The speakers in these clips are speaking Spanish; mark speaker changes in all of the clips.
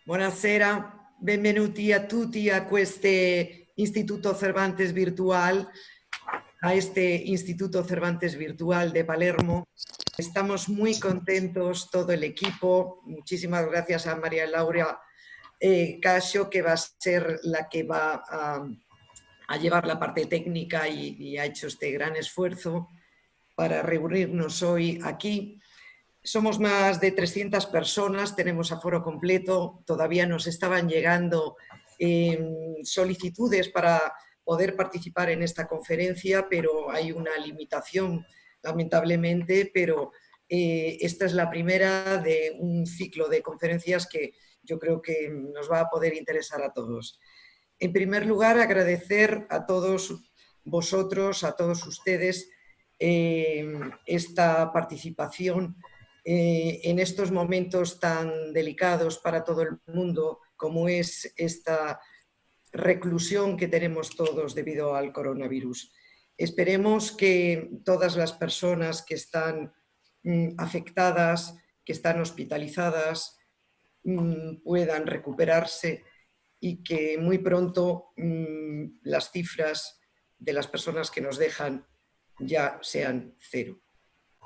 Speaker 1: Buonasera, benvenuti a tutti a questo Instituto Cervantes Virtual, a este Instituto Cervantes Virtual de Palermo. Estamos muy contentos, todo el equipo. Muchísimas gracias a María Laura Casio, que va a ser la que va a llevar la parte técnica y ha hecho este gran esfuerzo para reunirnos hoy aquí. Somos más de 300 personas, tenemos aforo completo, todavía nos estaban llegando solicitudes para poder participar en esta conferencia, pero hay una limitación, lamentablemente, pero esta es la primera de un ciclo de conferencias que yo creo que nos va a poder interesar a todos. En primer lugar, agradecer a todos vosotros, a todos ustedes, esta participación en estos momentos tan delicados para todo el mundo, como es esta reclusión que tenemos todos debido al coronavirus. Esperemos que todas las personas que están afectadas, que están hospitalizadas, puedan recuperarse y que muy pronto las cifras de las personas que nos dejan ya sean cero.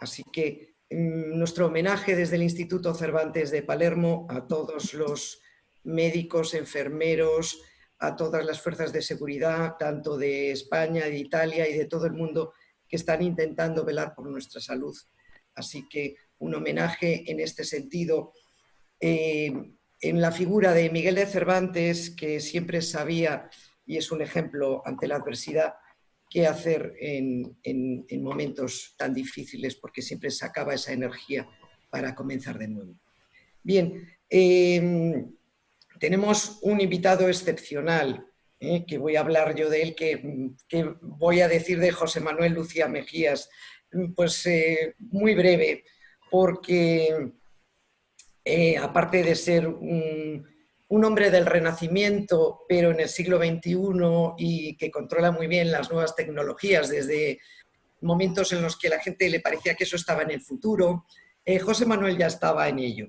Speaker 1: Así que nuestro homenaje desde el Instituto Cervantes de Palermo a todos los médicos, enfermeros, a todas las fuerzas de seguridad, tanto de España, de Italia y de todo el mundo que están intentando velar por nuestra salud. Así que un homenaje en este sentido. En la figura de Miguel de Cervantes, que siempre sabía, y es un ejemplo ante la adversidad, qué hacer en momentos tan difíciles, porque siempre sacaba esa energía para comenzar de nuevo. Bien, tenemos un invitado excepcional, que voy a hablar yo de él, que voy a decir de José Manuel Lucía Mejías, pues muy breve, porque aparte de ser un hombre del Renacimiento, pero en el siglo XXI y que controla muy bien las nuevas tecnologías desde momentos en los que a la gente le parecía que eso estaba en el futuro, José Manuel ya estaba en ello.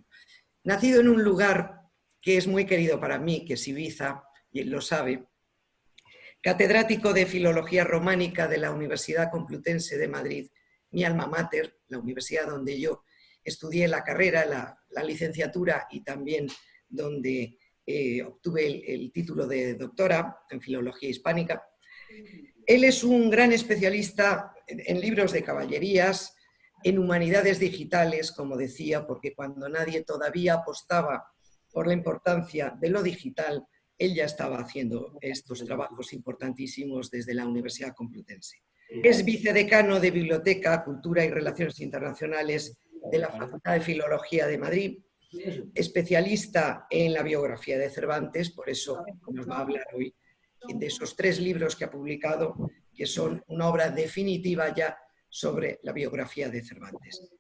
Speaker 1: Nacido en un lugar que es muy querido para mí, que es Ibiza, y él lo sabe, catedrático de Filología Románica de la Universidad Complutense de Madrid, mi alma mater, la universidad donde yo estudié la carrera, la licenciatura y también donde obtuve el título de doctora en Filología Hispánica. Él es un gran especialista en libros de caballerías, en humanidades digitales, como decía, porque cuando nadie todavía apostaba por la importancia de lo digital, él ya estaba haciendo estos trabajos importantísimos desde la Universidad Complutense. Es vicedecano de Biblioteca, Cultura y Relaciones Internacionales de la Facultad de Filología de Madrid, especialista en la biografía de Cervantes, por eso nos va a hablar hoy de esos 3 libros que ha publicado, que son una obra definitiva ya sobre la biografía de Cervantes.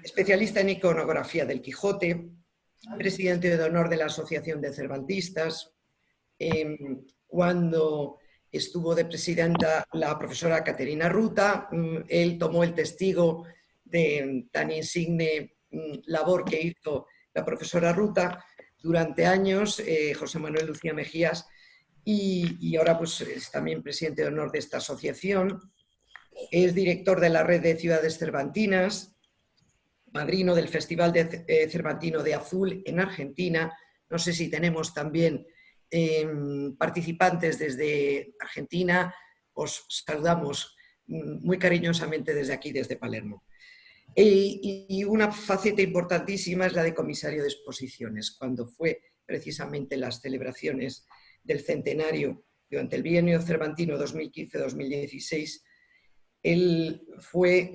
Speaker 1: Especialista en iconografía del Quijote, presidente de honor de la Asociación de Cervantistas. Cuando estuvo de presidenta la profesora Caterina Ruta, él tomó el testigo de tan insigne labor que hizo la profesora Ruta durante años, José Manuel Lucía Mejías, y ahora pues es también presidente de honor de esta asociación. Es director de la red de ciudades cervantinas, padrino del Festival Cervantino de Azul en Argentina. No sé si tenemos también participantes desde Argentina. Os saludamos muy cariñosamente desde aquí, desde Palermo. Y una faceta importantísima es la de comisario de exposiciones, cuando fue precisamente las celebraciones del centenario durante el bienio cervantino 2015-2016. Él fue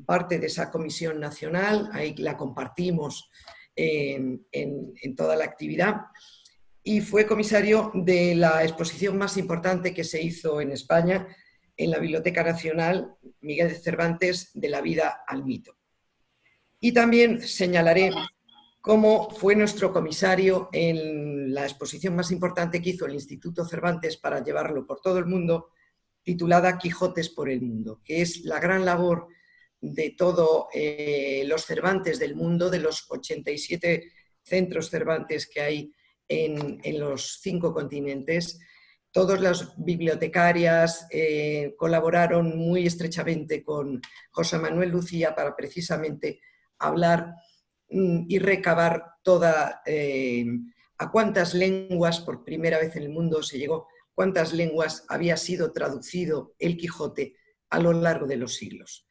Speaker 1: parte de esa comisión nacional, ahí la compartimos en toda la actividad, y fue comisario de la exposición más importante que se hizo en España, en la Biblioteca Nacional Miguel de Cervantes, de la vida al mito. Y también señalaré cómo fue nuestro comisario en la exposición más importante que hizo el Instituto Cervantes para llevarlo por todo el mundo, titulada Quijotes por el mundo, que es la gran labor de todos los Cervantes del mundo, de los 87 centros Cervantes que hay en los 5 continentes. Todas las bibliotecarias colaboraron muy estrechamente con José Manuel Lucía para precisamente hablar y recabar a cuántas lenguas, por primera vez en el mundo se llegó, cuántas lenguas había sido traducido el Quijote a lo largo de los siglos.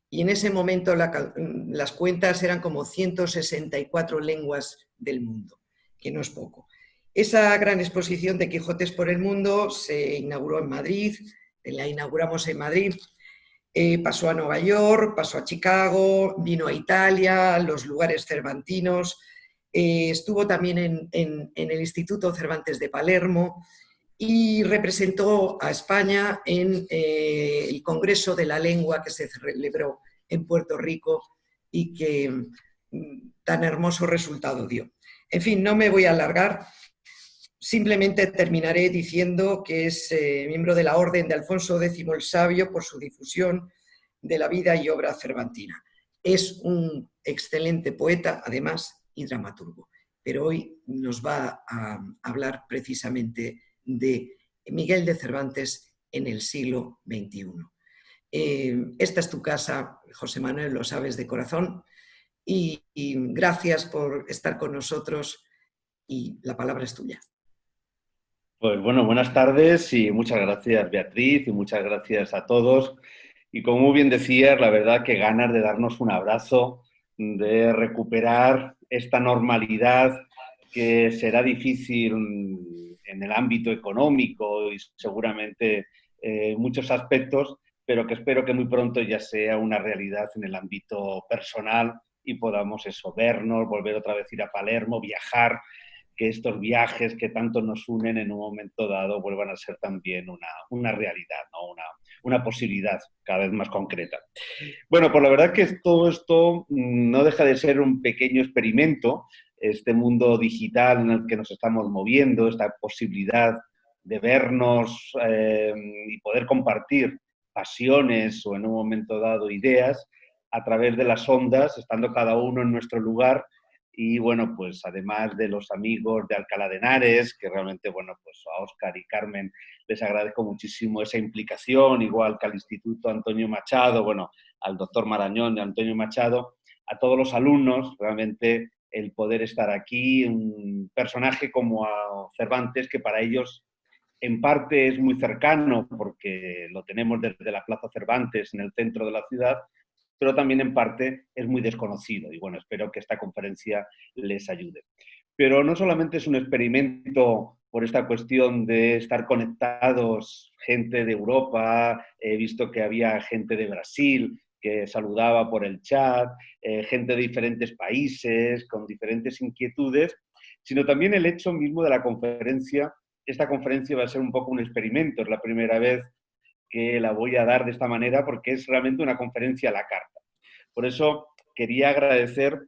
Speaker 1: Y en ese momento las cuentas eran como 164 lenguas del mundo, que no es poco. Esa gran exposición de Quijotes por el mundo se inauguró en Madrid, la inauguramos en Madrid, pasó a Nueva York, pasó a Chicago, vino a Italia, a los lugares cervantinos, estuvo también en el Instituto Cervantes de Palermo y representó a España en el Congreso de la Lengua que se celebró en Puerto Rico y que tan hermoso resultado dio. En fin, no me voy a alargar. Simplemente terminaré diciendo que es miembro de la Orden de Alfonso X el Sabio por su difusión de la vida y obra cervantina. Es un excelente poeta, además, y dramaturgo. Pero hoy nos va a hablar precisamente de Miguel de Cervantes en el siglo XXI. Esta es tu casa, José Manuel, lo sabes de corazón, y gracias por estar con nosotros y la palabra es tuya.
Speaker 2: Pues bueno, buenas tardes y muchas gracias, Beatriz, y muchas gracias a todos. Y como muy bien decías, la verdad que ganas de darnos un abrazo, de recuperar esta normalidad que será difícil en el ámbito económico y seguramente en muchos aspectos, pero que espero que muy pronto ya sea una realidad en el ámbito personal y podamos eso, vernos, volver otra vez a ir a Palermo, viajar, que estos viajes que tanto nos unen en un momento dado vuelvan a ser también una realidad, ¿no? Una posibilidad cada vez más concreta. Bueno, pues la verdad que todo esto no deja de ser un pequeño experimento, este mundo digital en el que nos estamos moviendo, esta posibilidad de vernos y poder compartir pasiones o en un momento dado ideas a través de las ondas, estando cada uno en nuestro lugar. Y bueno, pues además de los amigos de Alcalá de Henares, que realmente, bueno, pues a Óscar y Carmen les agradezco muchísimo esa implicación, igual que al Instituto Antonio Machado, bueno, al doctor Marañón y Antonio Machado, a todos los alumnos, realmente el poder estar aquí, un personaje como a Cervantes, que para ellos en parte es muy cercano, porque lo tenemos desde la Plaza Cervantes, en el centro de la ciudad, pero también en parte es muy desconocido y bueno, espero que esta conferencia les ayude. Pero no solamente es un experimento por esta cuestión de estar conectados, gente de Europa, he visto que había gente de Brasil que saludaba por el chat, gente de diferentes países con diferentes inquietudes, sino también el hecho mismo de la conferencia. Esta conferencia va a ser un poco un experimento, es la primera vez que la voy a dar de esta manera porque es realmente una conferencia a la carta. Por eso quería agradecer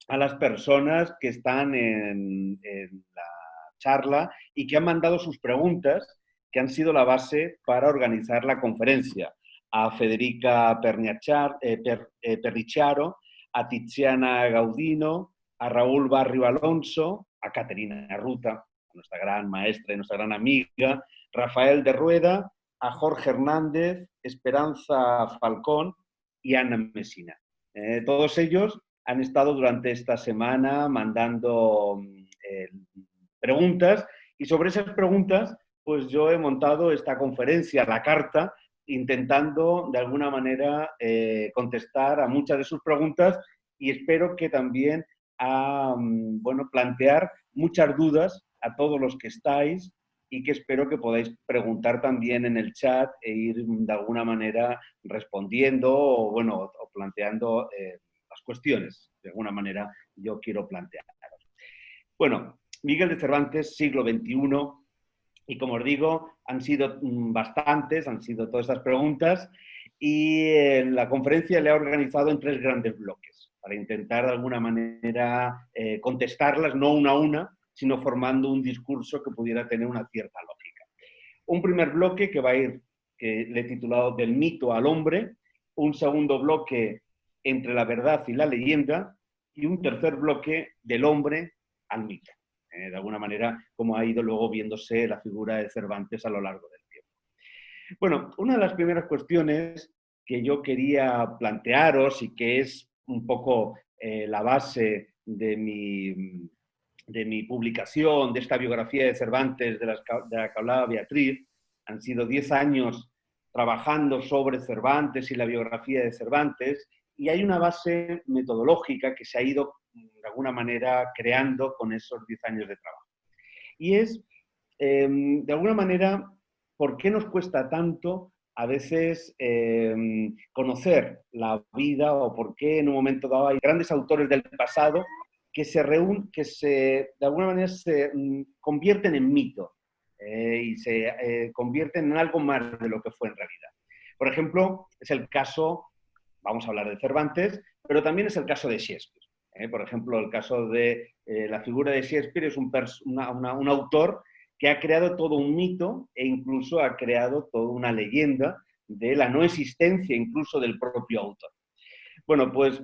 Speaker 2: a las personas que están en la charla y que han mandado sus preguntas, que han sido la base para organizar la conferencia. A Federica Perricciaro, a Tiziana Gaudino, a Raúl Barrio Alonso, a Caterina Ruta, nuestra gran maestra y nuestra gran amiga, Rafael de Rueda, a Jorge Hernández, Esperanza Falcón y Ana Mesina. Todos ellos han estado durante esta semana mandando preguntas y sobre esas preguntas pues yo he montado esta conferencia, la carta, intentando de alguna manera contestar a muchas de sus preguntas y espero que también bueno, plantear muchas dudas a todos los que estáis y que espero que podáis preguntar también en el chat e ir de alguna manera respondiendo o, bueno, o planteando las cuestiones, de alguna manera yo quiero plantear. Bueno, Miguel de Cervantes, siglo XXI, y como os digo, han sido bastantes, han sido todas estas preguntas, y la conferencia le ha organizado en 3 grandes bloques, para intentar de alguna manera contestarlas, no una a una, sino formando un discurso que pudiera tener una cierta lógica. Un primer bloque que va a ir, que le he titulado Del mito al hombre, un segundo bloque entre la verdad y la leyenda, y un tercer bloque del hombre al mito. de alguna manera, como ha ido luego viéndose la figura de Cervantes a lo largo del tiempo. Bueno, una de las primeras cuestiones que yo quería plantearos y que es un poco la base de mi publicación, de esta biografía de Cervantes de la que hablaba Beatriz, han sido 10 años trabajando sobre Cervantes y la biografía de Cervantes, y hay una base metodológica que se ha ido de alguna manera creando con esos 10 años de trabajo. Y es, de alguna manera, ¿por qué nos cuesta tanto a veces conocer la vida, o por qué en un momento dado hay grandes autores del pasado que de alguna manera se convierten en mito y se convierten en algo más de lo que fue en realidad? Por ejemplo, es el caso, vamos a hablar de Cervantes, pero también es el caso de Shakespeare. Por ejemplo, el caso de la figura de Shakespeare es un autor que ha creado todo un mito e incluso ha creado toda una leyenda de la no existencia incluso del propio autor. Bueno, pues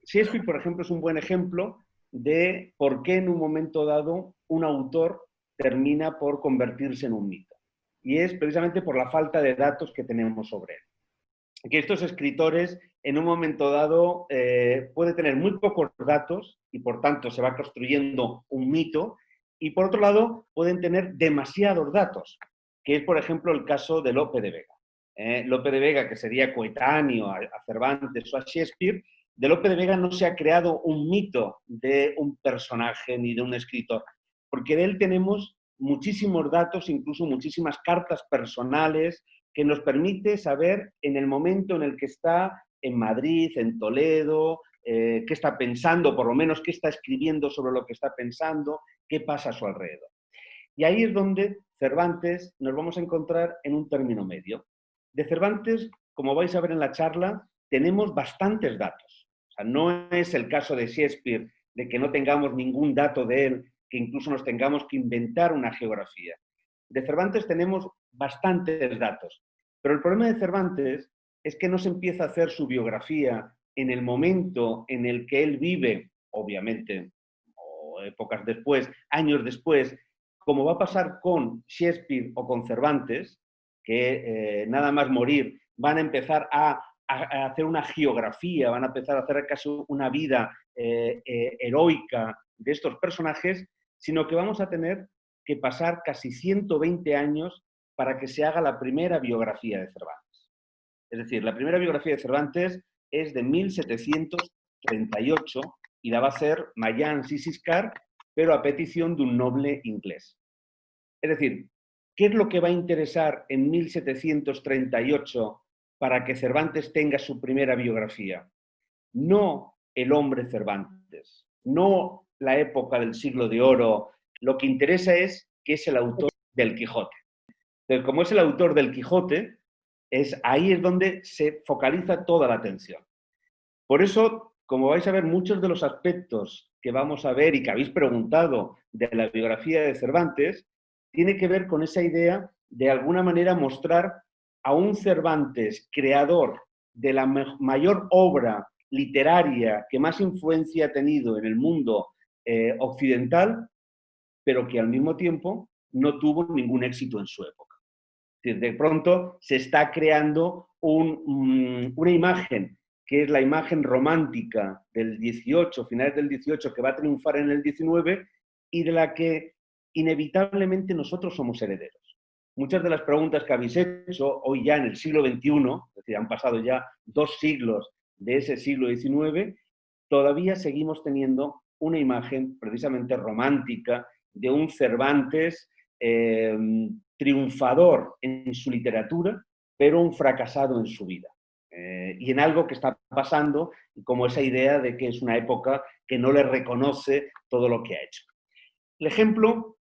Speaker 2: Shakespeare, por ejemplo, es un buen ejemplo de por qué en un momento dado un autor termina por convertirse en un mito. Y es precisamente por la falta de datos que tenemos sobre él. Que estos escritores en un momento dado puede tener muy pocos datos y por tanto se va construyendo un mito, y por otro lado pueden tener demasiados datos, que es por ejemplo el caso de Lope de Vega. Lope de Vega, que sería coetáneo a Cervantes o a Shakespeare, de Lope de Vega no se ha creado un mito de un personaje ni de un escritor, porque de él tenemos muchísimos datos, incluso muchísimas cartas personales, que nos permite saber en el momento en el que está en Madrid, en Toledo, qué está pensando, por lo menos qué está escribiendo sobre lo que está pensando, qué pasa a su alrededor. Y ahí es donde Cervantes nos vamos a encontrar en un término medio. De Cervantes, como vais a ver en la charla, tenemos bastantes datos. O sea, no es el caso de Shakespeare, de que no tengamos ningún dato de él, que incluso nos tengamos que inventar una geografía. De Cervantes tenemos bastantes datos, pero el problema de Cervantes es que no se empieza a hacer su biografía en el momento en el que él vive, obviamente, o épocas después, años después, como va a pasar con Shakespeare o con Cervantes, que nada más morir van a empezar a hacer una geografía, van a empezar a hacer casi una vida heroica de estos personajes, sino que vamos a tener que pasar casi 120 años para que se haga la primera biografía de Cervantes. Es decir, la primera biografía de Cervantes es de 1738 y la va a hacer Mayans Siscar, pero a petición de un noble inglés. Es decir, ¿qué es lo que va a interesar en 1738 para que Cervantes tenga su primera biografía? No el hombre Cervantes, no la época del siglo de oro. Lo que interesa es que es el autor del Quijote. Entonces, como es el autor del Quijote, ahí es donde se focaliza toda la atención. Por eso, como vais a ver, muchos de los aspectos que vamos a ver y que habéis preguntado de la biografía de Cervantes, tiene que ver con esa idea de alguna manera mostrar a un Cervantes creador de la mayor obra literaria que más influencia ha tenido en el mundo occidental, pero que al mismo tiempo no tuvo ningún éxito en su época. Es decir, de pronto se está creando una imagen que es la imagen romántica del 18, finales del 18, que va a triunfar en el 19 y de la que inevitablemente nosotros somos herederos. Muchas de las preguntas que habéis hecho hoy ya en el siglo XXI, es decir, han pasado ya 2 siglos de ese siglo XIX, todavía seguimos teniendo una imagen precisamente romántica de un Cervantes triunfador en su literatura, pero un fracasado en su vida. Y en algo que está pasando, como esa idea de que es una época que no le reconoce todo lo que ha hecho. El ejemplo,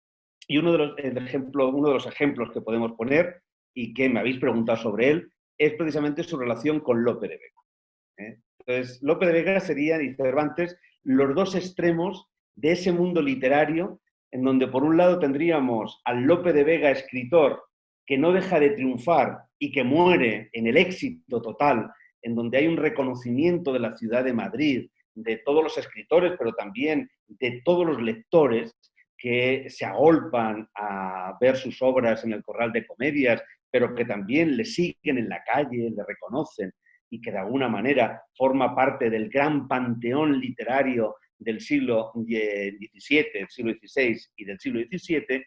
Speaker 2: y uno de los ejemplos que podemos poner, y que me habéis preguntado sobre él, es precisamente su relación con Lope de Vega. Entonces, Lope de Vega sería, y Cervantes, los dos extremos de ese mundo literario, en donde por un lado tendríamos al Lope de Vega escritor, que no deja de triunfar y que muere en el éxito total, en donde hay un reconocimiento de la ciudad de Madrid, de todos los escritores, pero también de todos los lectores que se agolpan a ver sus obras en el Corral de Comedias, pero que también le siguen en la calle, le reconocen y que de alguna manera forma parte del gran panteón literario del siglo XVII, del siglo XVI y del siglo XVII,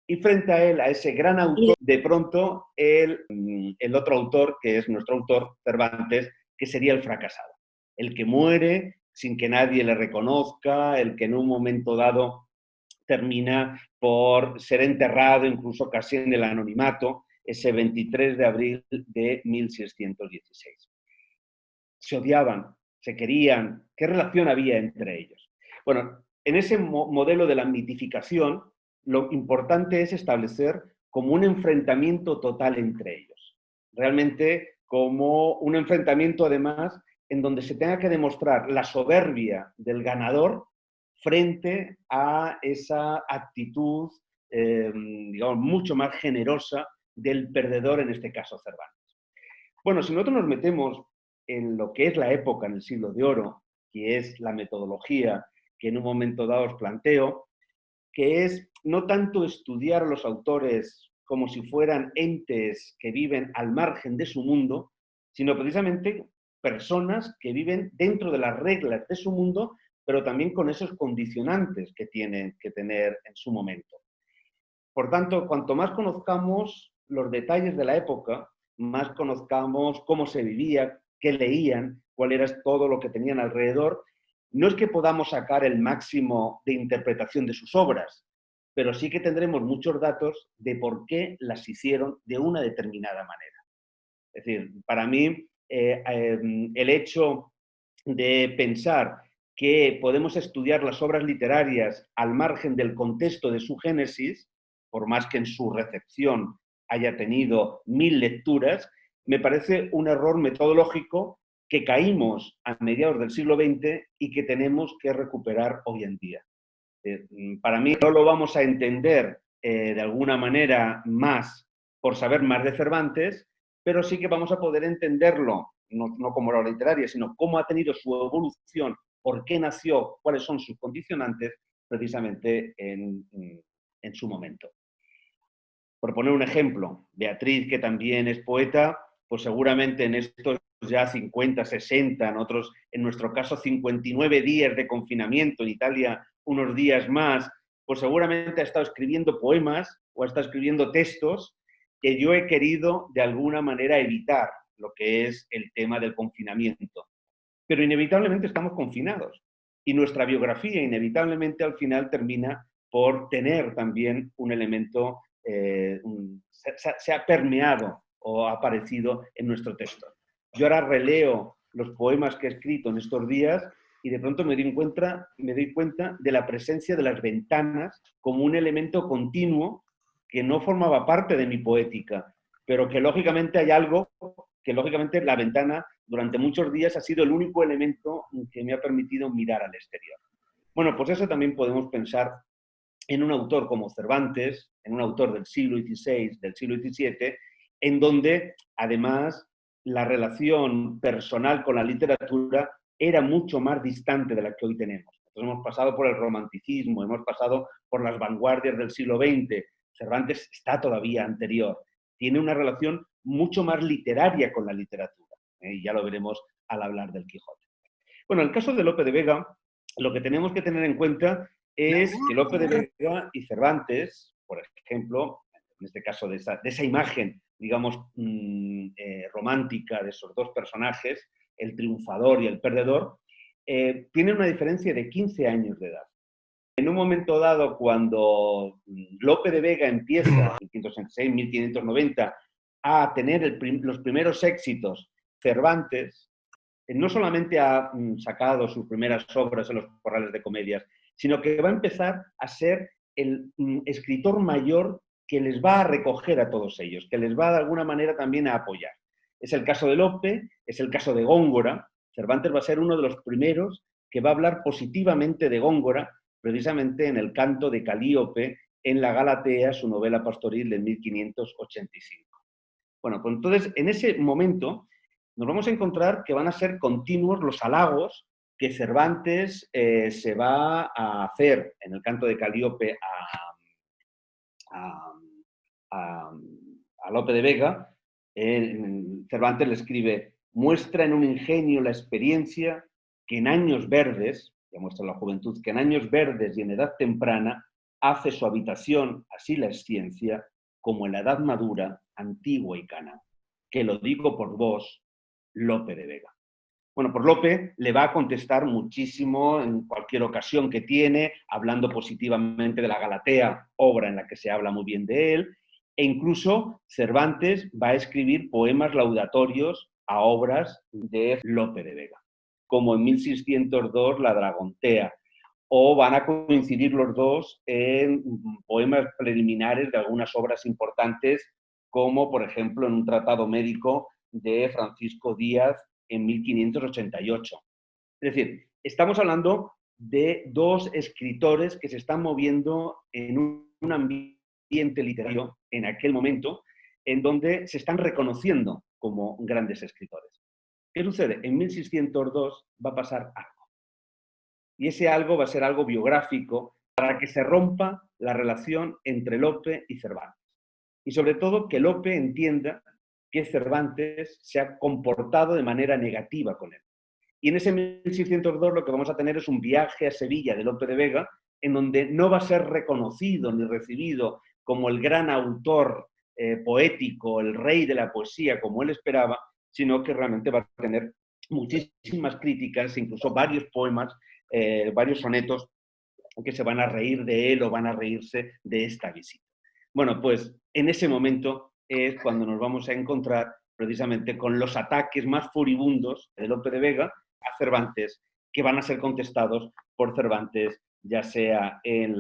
Speaker 2: y frente a él, a ese gran autor, de pronto el otro autor, que es nuestro autor, Cervantes, que sería el fracasado, el que muere sin que nadie le reconozca, el que en un momento dado termina por ser enterrado, incluso casi en el anonimato, ese 23 de abril de 1616. Se odiaban, se querían, ¿qué relación había entre ellos? Bueno, en ese modelo de la mitificación, lo importante es establecer como un enfrentamiento total entre ellos. Realmente como un enfrentamiento, además, en donde se tenga que demostrar la soberbia del ganador frente a esa actitud, digamos, mucho más generosa del perdedor, en este caso Cervantes. Bueno, si nosotros nos metemos en lo que es la época en el siglo de oro, que es la metodología que en un momento dado os planteo, que es no tanto estudiar a los autores como si fueran entes que viven al margen de su mundo, sino precisamente personas que viven dentro de las reglas de su mundo, pero también con esos condicionantes que tienen que tener en su momento. Por tanto, cuanto más conozcamos los detalles de la época, más conozcamos cómo se vivía, qué leían, cuál era todo lo que tenían alrededor, no es que podamos sacar el máximo de interpretación de sus obras, pero sí que tendremos muchos datos de por qué las hicieron de una determinada manera. Es decir, para mí, el hecho de pensar que podemos estudiar las obras literarias al margen del contexto de su génesis, por más que en su recepción haya tenido 1000 lecturas, me parece un error metodológico que caímos a mediados del siglo XX y que tenemos que recuperar hoy en día. Para mí no lo vamos a entender de alguna manera más por saber más de Cervantes, pero sí que vamos a poder entenderlo, no como obra literaria, sino cómo ha tenido su evolución, por qué nació, cuáles son sus condicionantes, precisamente en su momento. Por poner un ejemplo, Beatriz, que también es poeta, pues seguramente en estos ya 50, 60, en nuestro caso 59 días de confinamiento, en Italia unos días más, pues seguramente ha estado escribiendo poemas o ha estado escribiendo textos que yo he querido de alguna manera evitar lo que es el tema del confinamiento. Pero inevitablemente estamos confinados y nuestra biografía inevitablemente al final termina por tener también un elemento, se ha permeado o ha aparecido en nuestro texto. Yo ahora releo los poemas que he escrito en estos días y de pronto me doy cuenta de la presencia de las ventanas como un elemento continuo que no formaba parte de mi poética, pero que lógicamente hay algo que lógicamente la ventana durante muchos días ha sido el único elemento que me ha permitido mirar al exterior. Bueno, pues eso también podemos pensar en un autor como Cervantes, en un autor del siglo XVI, del siglo XVII, en donde además la relación personal con la literatura era mucho más distante de la que hoy tenemos. Nosotros hemos pasado por el romanticismo, hemos pasado por las vanguardias del siglo XX. Cervantes está todavía anterior. Tiene una relación mucho más literaria con la literatura. Y ya lo veremos al hablar del Quijote. Bueno, en el caso de Lope de Vega, lo que tenemos que tener en cuenta es que Lope de Vega y Cervantes, por ejemplo, en este caso de esa imagen, digamos, romántica de esos dos personajes, el triunfador y el perdedor, tienen una diferencia de 15 años de edad. En un momento dado, cuando Lope de Vega empieza, en 1566, 1590, a tener los primeros éxitos, Cervantes no solamente ha sacado sus primeras obras en los corrales de comedias, sino que va a empezar a ser el escritor mayor que les va a recoger a todos ellos, que les va de alguna manera también a apoyar. Es el caso de Lope, es el caso de Góngora. Cervantes va a ser uno de los primeros que va a hablar positivamente de Góngora, precisamente en el canto de Calíope, en la Galatea, su novela pastoril de 1585. Bueno, pues entonces, en ese momento nos vamos a encontrar que van a ser continuos los halagos que Cervantes se va a hacer en el canto de Calíope a, a, a Lope de Vega. Cervantes le escribe: muestra en un ingenio la experiencia que en años verdes, ya muestra la juventud, que en años verdes y en edad temprana hace su habitación, así la es ciencia, como en la edad madura, antigua y cana. Que lo digo por vos, Lope de Vega. Bueno, por Lope le va a contestar muchísimo en cualquier ocasión que tiene, hablando positivamente de la Galatea, obra en la que se habla muy bien de él, e incluso Cervantes va a escribir poemas laudatorios a obras de Lope de Vega, como en 1602 La Dragontea, o van a coincidir los dos en poemas preliminares de algunas obras importantes, como por ejemplo en un tratado médico de Francisco Díaz en 1588. Es decir, estamos hablando de dos escritores que se están moviendo en un ambiente literario en aquel momento en donde se están reconociendo como grandes escritores. ¿Qué sucede? En 1602 va a pasar algo. Y ese algo va a ser algo biográfico para que se rompa la relación entre Lope y Cervantes. Y sobre todo que Lope entienda que Cervantes se ha comportado de manera negativa con él. Y en ese 1602 lo que vamos a tener es un viaje a Sevilla de Lope de Vega, en donde no va a ser reconocido ni recibido como el gran autor poético, el rey de la poesía, como él esperaba, sino que realmente va a tener muchísimas críticas, incluso varios poemas, varios sonetos que se van a reír de él o van a reírse de esta visita. Bueno, pues en ese momento es cuando nos vamos a encontrar precisamente con los ataques más furibundos de Lope de Vega a Cervantes, que van a ser contestados por Cervantes, ya sea en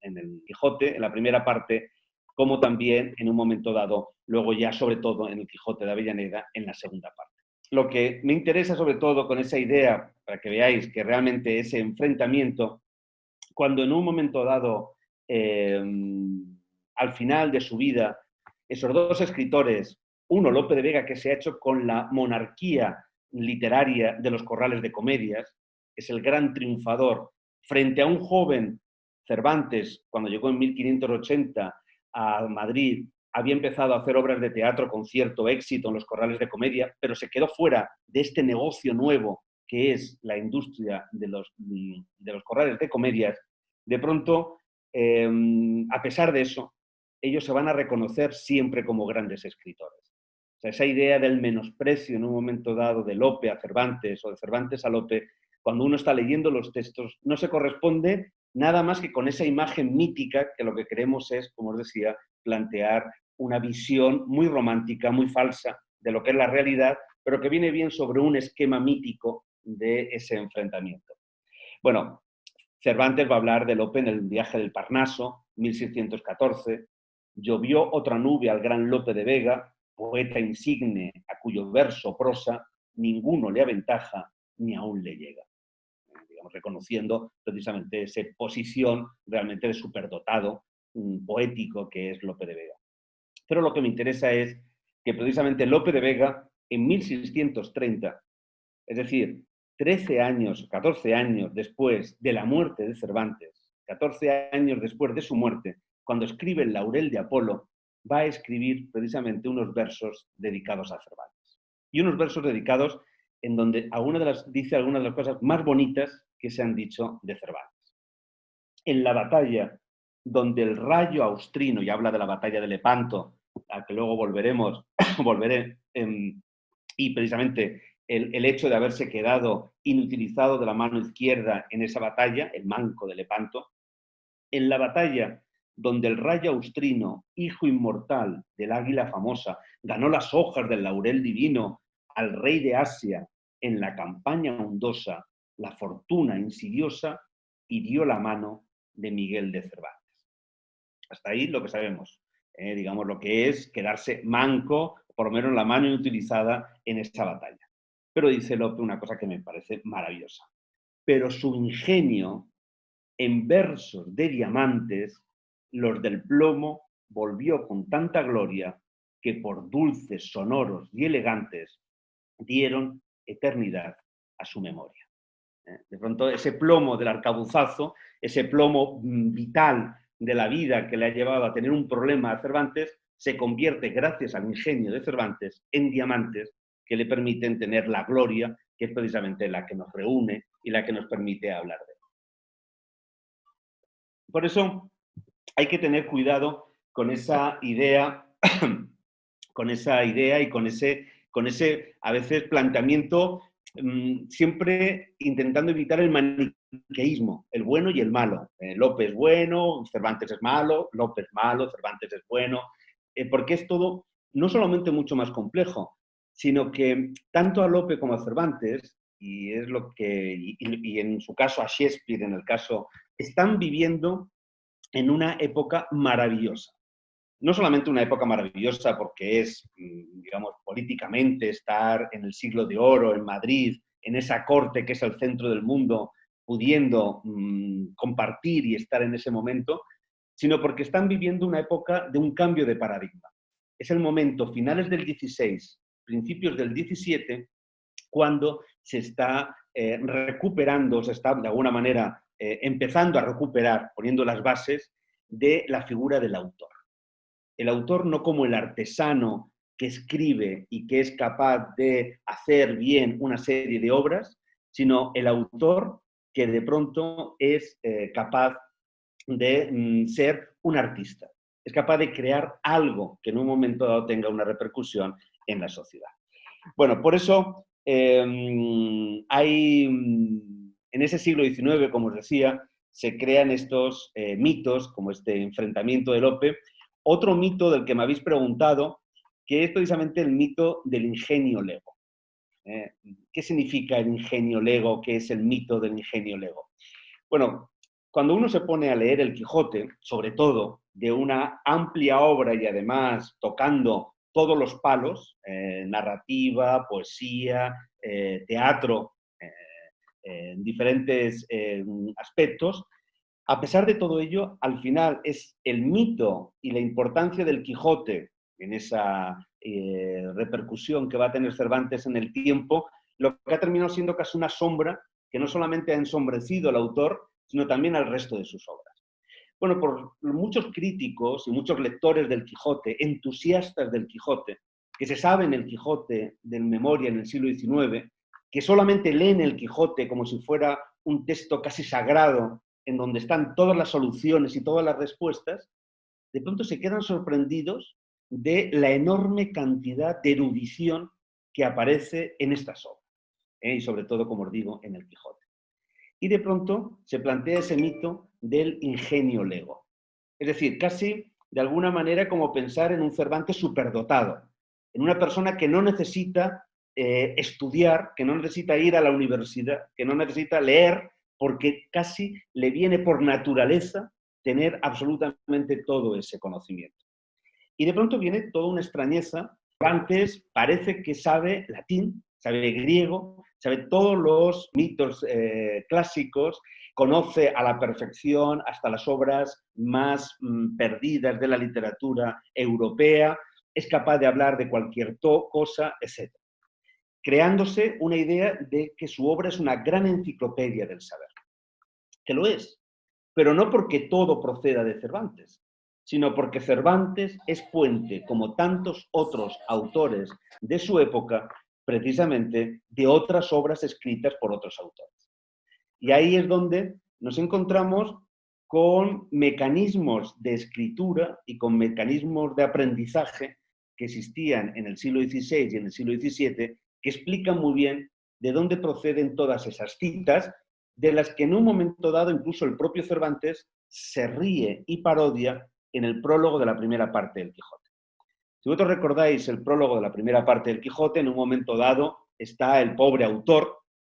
Speaker 2: el Quijote, en la primera parte, como también en un momento dado, luego ya sobre todo en el Quijote de Avellaneda, en la segunda parte. Lo que me interesa sobre todo con esa idea, para que veáis que realmente ese enfrentamiento, cuando en un momento dado, al final de su vida, esos dos escritores, uno, Lope de Vega, que se ha hecho con la monarquía literaria de los corrales de comedias, es el gran triunfador, frente a un joven Cervantes, cuando llegó en 1580 a Madrid, había empezado a hacer obras de teatro con cierto éxito en los corrales de comedia, pero se quedó fuera de este negocio nuevo que es la industria de los corrales de comedias. De pronto, a pesar de eso, ellos se van a reconocer siempre como grandes escritores. O sea, esa idea del menosprecio en un momento dado de Lope a Cervantes o de Cervantes a Lope, cuando uno está leyendo los textos, no se corresponde nada más que con esa imagen mítica que lo que queremos es, como os decía, plantear una visión muy romántica, muy falsa de lo que es la realidad, pero que viene bien sobre un esquema mítico de ese enfrentamiento. Bueno, Cervantes va a hablar de Lope en el viaje del Parnaso, 1614. Llovió otra nube al gran Lope de Vega, poeta insigne a cuyo verso prosa ninguno le aventaja ni aún le llega. Digamos, reconociendo precisamente esa posición realmente de superdotado poético que es Lope de Vega. Pero lo que me interesa es que precisamente Lope de Vega, en 1630, es decir, 13 años, 14 años después de la muerte de Cervantes, 14 años después de su muerte, cuando escribe el Laurel de Apolo, va a escribir precisamente unos versos dedicados a Cervantes. Y unos versos dedicados en donde dice algunas de las cosas más bonitas que se han dicho de Cervantes. En la batalla donde el rayo austrino, y habla de la batalla de Lepanto, a que luego volveré, y precisamente el hecho de haberse quedado inutilizado de la mano izquierda en esa batalla, el manco de Lepanto, en la batalla donde el rayo austrino, hijo inmortal del águila famosa, ganó las hojas del laurel divino al rey de Asia en la campaña hondosa, la fortuna insidiosa hirió la mano de Miguel de Cervantes. Hasta ahí lo que sabemos, digamos lo que es quedarse manco, por lo menos la mano inutilizada en esa batalla. Pero dice Lope una cosa que me parece maravillosa. Pero su ingenio en versos de diamantes, los del plomo volvió con tanta gloria que por dulces, sonoros y elegantes dieron eternidad a su memoria. De pronto ese plomo del arcabuzazo, ese plomo vital de la vida que le ha llevado a tener un problema a Cervantes, se convierte, gracias al ingenio de Cervantes, en diamantes que le permiten tener la gloria, que es precisamente la que nos reúne y la que nos permite hablar de él. Por eso hay que tener cuidado con esa idea, y con ese a veces planteamiento, siempre intentando evitar el maniqueísmo, el bueno y el malo. Lope es bueno, Cervantes es malo, Lope es malo, Cervantes es bueno, porque es todo no solamente mucho más complejo, sino que tanto a Lope como a Cervantes, y es lo que, y en su caso a Shakespeare, en el caso, están viviendo en una época maravillosa. No solamente una época maravillosa porque es, digamos, políticamente estar en el siglo de oro, en Madrid, en esa corte que es el centro del mundo, pudiendo compartir y estar en ese momento, sino porque están viviendo una época de un cambio de paradigma. Es el momento, finales del 16, principios del 17, cuando se está recuperando, se está de alguna manera empezando a recuperar, poniendo las bases de la figura del autor. El autor no como el artesano que escribe y que es capaz de hacer bien una serie de obras, sino el autor que de pronto es capaz de ser un artista, es capaz de crear algo que en un momento dado tenga una repercusión en la sociedad. Bueno, por eso hay, en ese siglo XIX, como os decía, se crean estos mitos, como este enfrentamiento de Lope. Otro mito del que me habéis preguntado, que es precisamente el mito del ingenio lego. ¿Qué significa el ingenio lego? ¿Qué es el mito del ingenio lego? Bueno, cuando uno se pone a leer el Quijote, sobre todo de una amplia obra y además tocando todos los palos, narrativa, poesía, teatro, en diferentes aspectos, a pesar de todo ello, al final es el mito y la importancia del Quijote en esa repercusión que va a tener Cervantes en el tiempo, lo que ha terminado siendo casi una sombra que no solamente ha ensombrecido al autor, sino también al resto de sus obras. Bueno, por muchos críticos y muchos lectores del Quijote, entusiastas del Quijote, que se saben el Quijote de memoria en el siglo XIX, que solamente leen el Quijote como si fuera un texto casi sagrado, en donde están todas las soluciones y todas las respuestas, de pronto se quedan sorprendidos de la enorme cantidad de erudición que aparece en estas obras, y sobre todo, como os digo, en el Quijote. Y de pronto se plantea ese mito del ingenio lego. Es decir, casi de alguna manera como pensar en un Cervantes superdotado, en una persona que no necesita estudiar, que no necesita ir a la universidad, que no necesita leer, porque casi le viene por naturaleza tener absolutamente todo ese conocimiento. Y de pronto viene toda una extrañeza. Cervantes parece que sabe latín, sabe griego, sabe todos los mitos clásicos, conoce a la perfección hasta las obras más perdidas de la literatura europea, es capaz de hablar de cualquier cosa, etc. Creándose una idea de que su obra es una gran enciclopedia del saber. Que lo es, pero no porque todo proceda de Cervantes, sino porque Cervantes es puente, como tantos otros autores de su época, precisamente de otras obras escritas por otros autores. Y ahí es donde nos encontramos con mecanismos de escritura y con mecanismos de aprendizaje que existían en el siglo XVI y en el siglo XVII, que explican muy bien de dónde proceden todas esas citas, de las que en un momento dado incluso el propio Cervantes se ríe y parodia en el prólogo de la primera parte del Quijote. Si vosotros recordáis el prólogo de la primera parte del Quijote, en un momento dado está el pobre autor,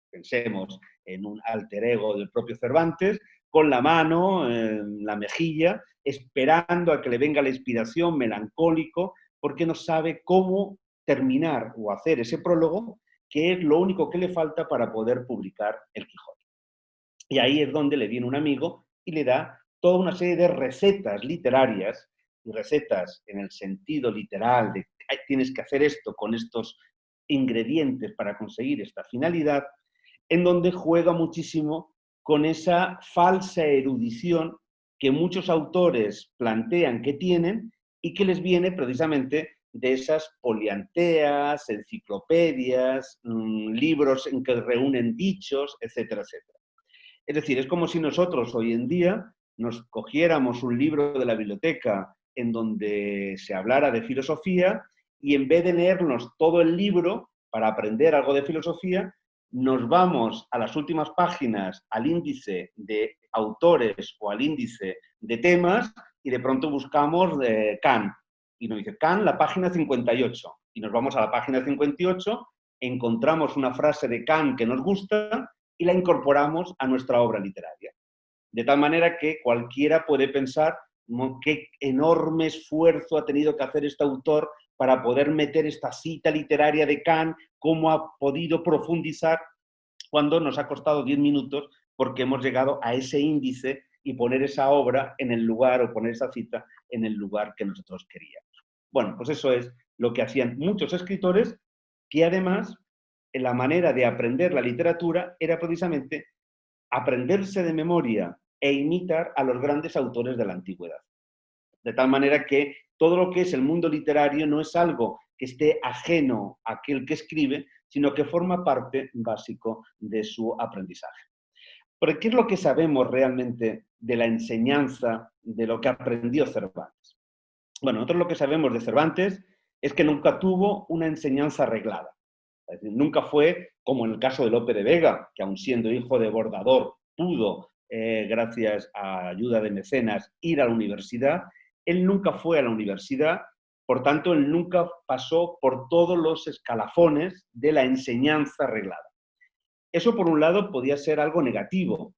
Speaker 2: pensemos en un alter ego del propio Cervantes, con la mano en la mejilla, esperando a que le venga la inspiración, melancólico, porque no sabe cómo terminar o hacer ese prólogo, que es lo único que le falta para poder publicar el Quijote. Y ahí es donde le viene un amigo y le da toda una serie de recetas literarias, y recetas en el sentido literal de tienes que hacer esto con estos ingredientes para conseguir esta finalidad, en donde juega muchísimo con esa falsa erudición que muchos autores plantean que tienen y que les viene precisamente de esas polianteas, enciclopedias, libros en que reúnen dichos, etcétera, etcétera. Es decir, es como si nosotros hoy en día nos cogiéramos un libro de la biblioteca en donde se hablara de filosofía y en vez de leernos todo el libro para aprender algo de filosofía, nos vamos a las últimas páginas, al índice de autores o al índice de temas y de pronto buscamos Kant. Y nos dice Kant, la página 58. Y nos vamos a la página 58, encontramos una frase de Kant que nos gusta y la incorporamos a nuestra obra literaria. De tal manera que cualquiera puede pensar qué enorme esfuerzo ha tenido que hacer este autor para poder meter esta cita literaria de Kant, cómo ha podido profundizar cuando nos ha costado 10 minutos porque hemos llegado a ese índice y poner esa obra en el lugar o poner esa cita en el lugar que nosotros queríamos. Bueno, pues eso es lo que hacían muchos escritores que además la manera de aprender la literatura era precisamente aprenderse de memoria e imitar a los grandes autores de la antigüedad. De tal manera que todo lo que es el mundo literario no es algo que esté ajeno a aquel que escribe, sino que forma parte básico de su aprendizaje. Pero ¿qué es lo que sabemos realmente de la enseñanza de lo que aprendió Cervantes? Bueno, nosotros lo que sabemos de Cervantes es que nunca tuvo una enseñanza reglada. Es decir, nunca fue como en el caso de Lope de Vega, que aun siendo hijo de bordador, pudo, gracias a ayuda de mecenas, ir a la universidad. Él nunca fue a la universidad, por tanto, él nunca pasó por todos los escalafones de la enseñanza reglada. Eso, por un lado, podía ser algo negativo,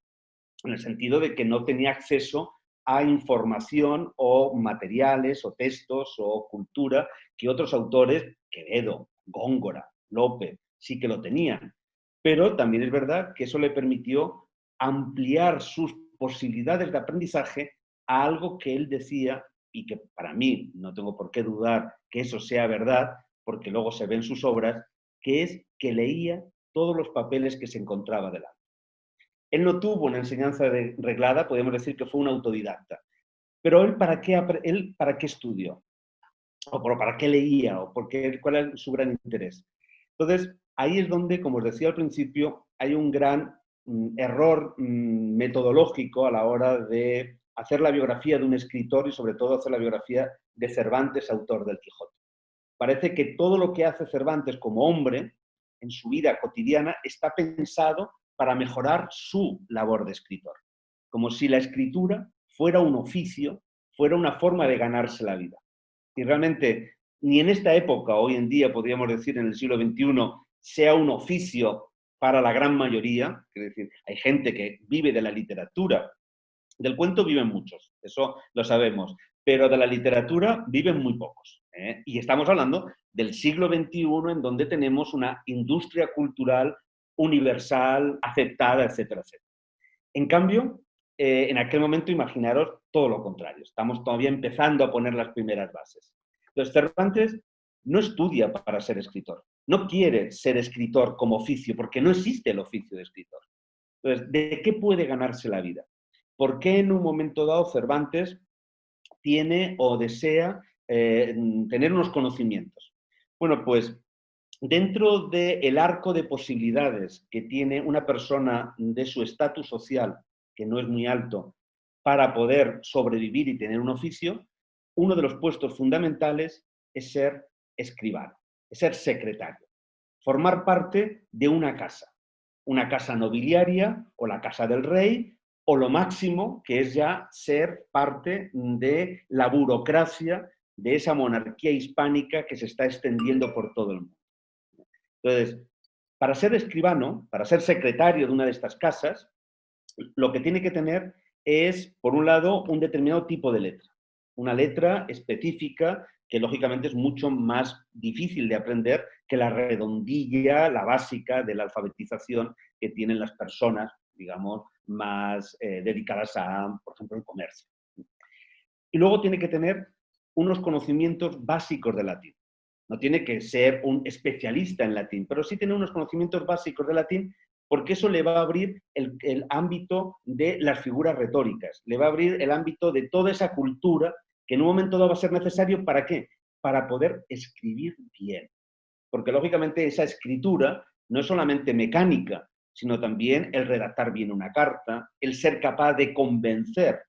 Speaker 2: en el sentido de que no tenía acceso a información o materiales o textos o cultura que otros autores, Quevedo, Góngora, Lope, sí que lo tenían. Pero también es verdad que eso le permitió ampliar sus posibilidades de aprendizaje a algo que él decía y que para mí no tengo por qué dudar que eso sea verdad, porque luego se ve en sus obras, que es que leía todos los papeles que se encontraba delante. Él no tuvo una enseñanza reglada, podemos decir que fue un autodidacta. Pero él ¿para qué estudió? ¿O para qué leía? ¿O cuál es su gran interés? Entonces, ahí es donde, como os decía al principio, hay un gran error metodológico a la hora de hacer la biografía de un escritor y sobre todo hacer la biografía de Cervantes, autor del Quijote. Parece que todo lo que hace Cervantes como hombre en su vida cotidiana está pensado para mejorar su labor de escritor. Como si la escritura fuera un oficio, fuera una forma de ganarse la vida. Y realmente, ni en esta época, hoy en día, podríamos decir en el siglo XXI, sea un oficio para la gran mayoría. Es decir, hay gente que vive de la literatura. Del cuento viven muchos, eso lo sabemos, pero de la literatura viven muy pocos. Y estamos hablando del siglo XXI, en donde tenemos una industria cultural universal, aceptada, etcétera, etcétera. En cambio, en aquel momento, imaginaros todo lo contrario. Estamos todavía empezando a poner las primeras bases. Entonces, Cervantes no estudia para ser escritor. No quiere ser escritor como oficio, porque no existe el oficio de escritor. Entonces, ¿de qué puede ganarse la vida? ¿Por qué en un momento dado Cervantes tiene o desea tener unos conocimientos? Bueno, pues dentro del arco de posibilidades que tiene una persona de su estatus social, que no es muy alto, para poder sobrevivir y tener un oficio, uno de los puestos fundamentales es ser escribano, es ser secretario, formar parte de una casa nobiliaria o la casa del rey, o lo máximo, que es ya ser parte de la burocracia de esa monarquía hispánica que se está extendiendo por todo el mundo. Entonces, para ser escribano, para ser secretario de una de estas casas, lo que tiene que tener es, por un lado, un determinado tipo de letra. Una letra específica que, lógicamente, es mucho más difícil de aprender que la redondilla, la básica de la alfabetización que tienen las personas, digamos, más dedicadas a, por ejemplo, el comercio. Y luego tiene que tener unos conocimientos básicos de latín. No tiene que ser un especialista en latín, pero sí tiene unos conocimientos básicos de latín porque eso le va a abrir el ámbito de las figuras retóricas, le va a abrir el ámbito de toda esa cultura que en un momento dado va a ser necesario, ¿para qué? Para poder escribir bien. Porque lógicamente esa escritura no es solamente mecánica, sino también el redactar bien una carta, el ser capaz de convencer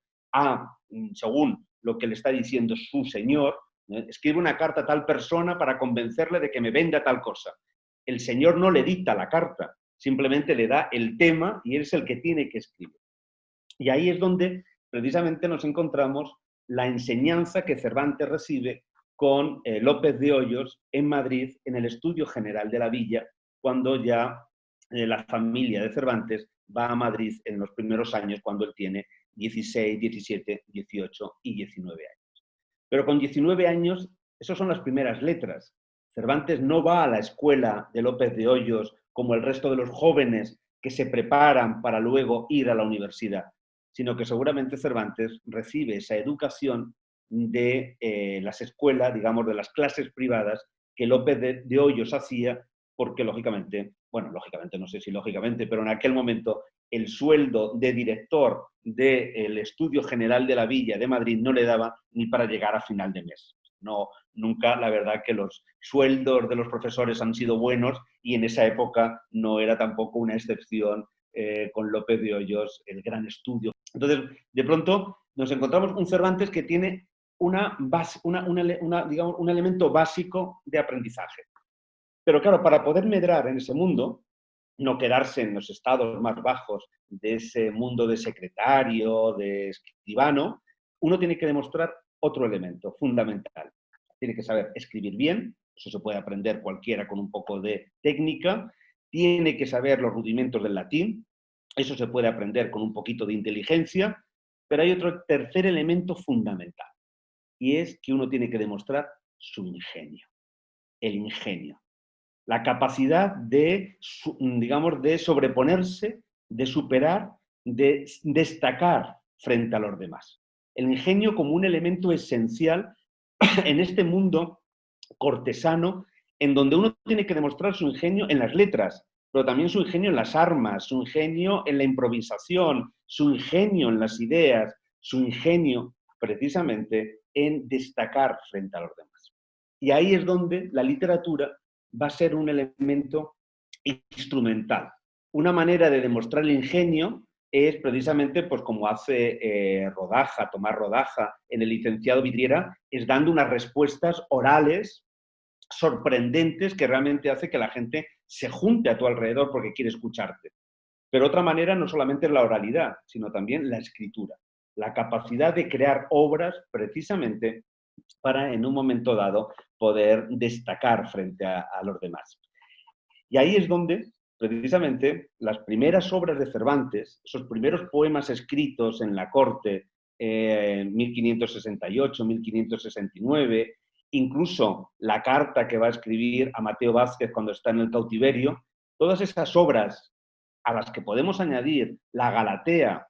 Speaker 2: según lo que le está diciendo su señor, escribe una carta a tal persona para convencerle de que me venda tal cosa. El señor no le dicta la carta, simplemente le da el tema y él es el que tiene que escribir. Y ahí es donde precisamente nos encontramos la enseñanza que Cervantes recibe con López de Hoyos en Madrid, en el Estudio General de la Villa, cuando ya la familia de Cervantes va a Madrid en los primeros años, cuando él tiene 16, 17, 18 y 19 años. Pero con 19 años, esas son las primeras letras. Cervantes no va a la escuela de López de Hoyos como el resto de los jóvenes que se preparan para luego ir a la universidad, sino que seguramente Cervantes recibe esa educación de las escuelas, digamos, de las clases privadas que López de Hoyos hacía, porque lógicamente, bueno, lógicamente, no sé si lógicamente, pero en aquel momento el sueldo de director del Estudio General de la Villa de Madrid no le daba ni para llegar a final de mes. No, nunca, la verdad, que los sueldos de los profesores han sido buenos y en esa época no era tampoco una excepción con López de Hoyos, el gran estudio. Entonces, de pronto nos encontramos un Cervantes que tiene digamos, un elemento básico de aprendizaje. Pero claro, para poder medrar en ese mundo, no quedarse en los estados más bajos de ese mundo de secretario, de escribano, uno tiene que demostrar otro elemento fundamental. Tiene que saber escribir bien, eso se puede aprender cualquiera con un poco de técnica, tiene que saber los rudimentos del latín, eso se puede aprender con un poquito de inteligencia, pero hay otro tercer elemento fundamental, y es que uno tiene que demostrar su ingenio, el ingenio. La capacidad de, digamos, de sobreponerse, de superar, de destacar frente a los demás. El ingenio como un elemento esencial en este mundo cortesano, en donde uno tiene que demostrar su ingenio en las letras, pero también su ingenio en las armas, su ingenio en la improvisación, su ingenio en las ideas, su ingenio precisamente en destacar frente a los demás. Y ahí es donde la literatura va a ser un elemento instrumental. Una manera de demostrar el ingenio es precisamente, pues como hace Rodaja, Tomás Rodaja, en El licenciado Vidriera, es dando unas respuestas orales sorprendentes que realmente hace que la gente se junte a tu alrededor porque quiere escucharte. Pero otra manera no solamente es la oralidad, sino también la escritura, la capacidad de crear obras precisamente para en un momento dado poder destacar frente a los demás. Y ahí es donde precisamente las primeras obras de Cervantes, esos primeros poemas escritos en la corte en 1568, 1569, incluso la carta que va a escribir a Mateo Vázquez cuando está en el cautiverio, todas esas obras a las que podemos añadir la Galatea,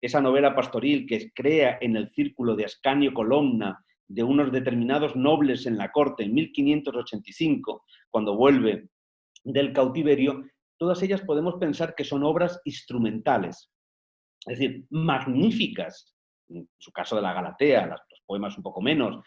Speaker 2: esa novela pastoril que crea en el círculo de Ascanio Colonna de unos determinados nobles en la corte en 1585, cuando vuelve del cautiverio, todas ellas podemos pensar que son obras instrumentales, es decir, magníficas, en su caso de la Galatea, los poemas un poco menos,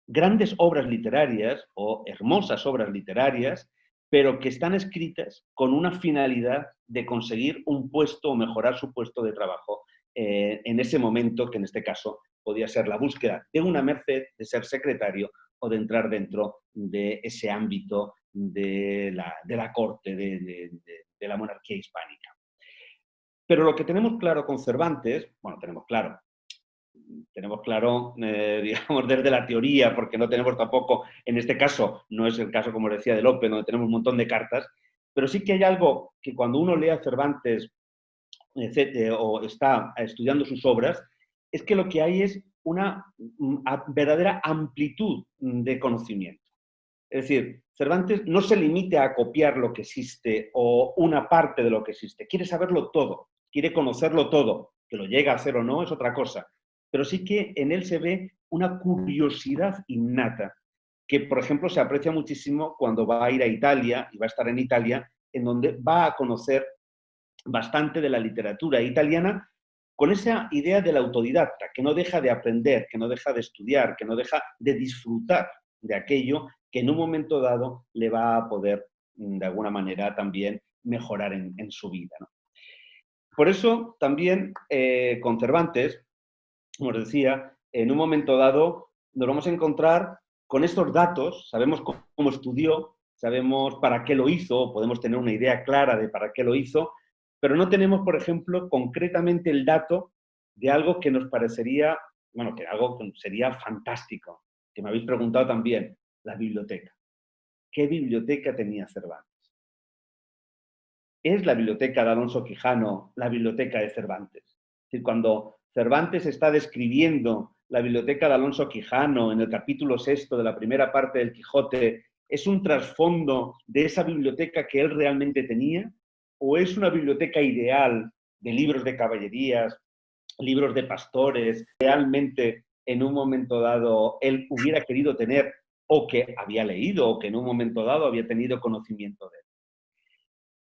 Speaker 2: grandes obras literarias o hermosas obras literarias, pero que están escritas con una finalidad de conseguir un puesto o mejorar su puesto de trabajo en ese momento, que en este caso podía ser la búsqueda de una merced, de ser secretario o de entrar dentro de ese ámbito de la corte, de la monarquía hispánica. Pero lo que tenemos claro con Cervantes, bueno, tenemos claro, digamos, desde la teoría, porque no tenemos tampoco, en este caso, no es el caso, como decía, de Lope, donde tenemos un montón de cartas, pero sí que hay algo que cuando uno lee a Cervantes o está estudiando sus obras, es que lo que hay es una verdadera amplitud de conocimiento. Es decir, Cervantes no se limita a copiar lo que existe o una parte de lo que existe, quiere saberlo todo, quiere conocerlo todo, que lo llega a hacer o no es otra cosa, pero sí que en él se ve una curiosidad innata, que por ejemplo se aprecia muchísimo cuando va a ir a Italia y va a estar en Italia, en donde va a conocer bastante de la literatura italiana con esa idea del autodidacta, que no deja de aprender, que no deja de estudiar, que no deja de disfrutar de aquello que en un momento dado le va a poder, de alguna manera, también mejorar en su vida, ¿no? Por eso, también con Cervantes, como os decía, en un momento dado nos vamos a encontrar con estos datos, sabemos cómo estudió, sabemos para qué lo hizo, podemos tener una idea clara de para qué lo hizo, pero no tenemos, por ejemplo, concretamente el dato de algo que nos parecería, bueno, que algo que sería fantástico, que me habéis preguntado también, la biblioteca. ¿Qué biblioteca tenía Cervantes? ¿Es la biblioteca de Alonso Quijano la biblioteca de Cervantes? Es decir, cuando Cervantes está describiendo la biblioteca de Alonso Quijano en el capítulo 6 de la primera parte del Quijote, ¿es un trasfondo de esa biblioteca que él realmente tenía? ¿O es una biblioteca ideal de libros de caballerías, libros de pastores, realmente en un momento dado él hubiera querido tener o que había leído o que en un momento dado había tenido conocimiento de él?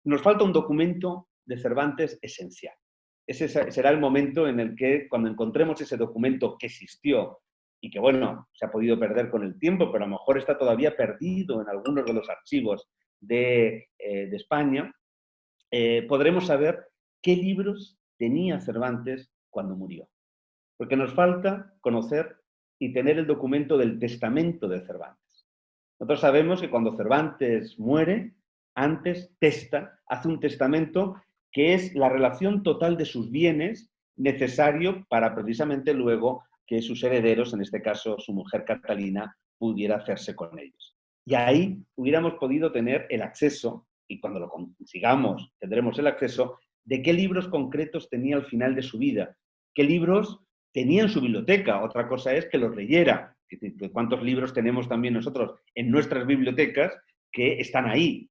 Speaker 2: Nos falta un documento de Cervantes esencial. Ese será el momento en el que, cuando encontremos ese documento que existió y que, bueno, se ha podido perder con el tiempo, pero a lo mejor está todavía perdido en algunos de los archivos de España, podremos saber qué libros tenía Cervantes cuando murió. Porque nos falta conocer y tener el documento del testamento de Cervantes. Nosotros sabemos que cuando Cervantes muere, antes hace un testamento que es la relación total de sus bienes necesario para precisamente luego que sus herederos, en este caso su mujer Catalina, pudiera hacerse con ellos. Y ahí hubiéramos podido tener el acceso, y cuando lo consigamos tendremos el acceso, de qué libros concretos tenía al final de su vida, qué libros tenía en su biblioteca. Otra cosa es que los leyera. ¿Cuántos libros tenemos también nosotros en nuestras bibliotecas que están ahí?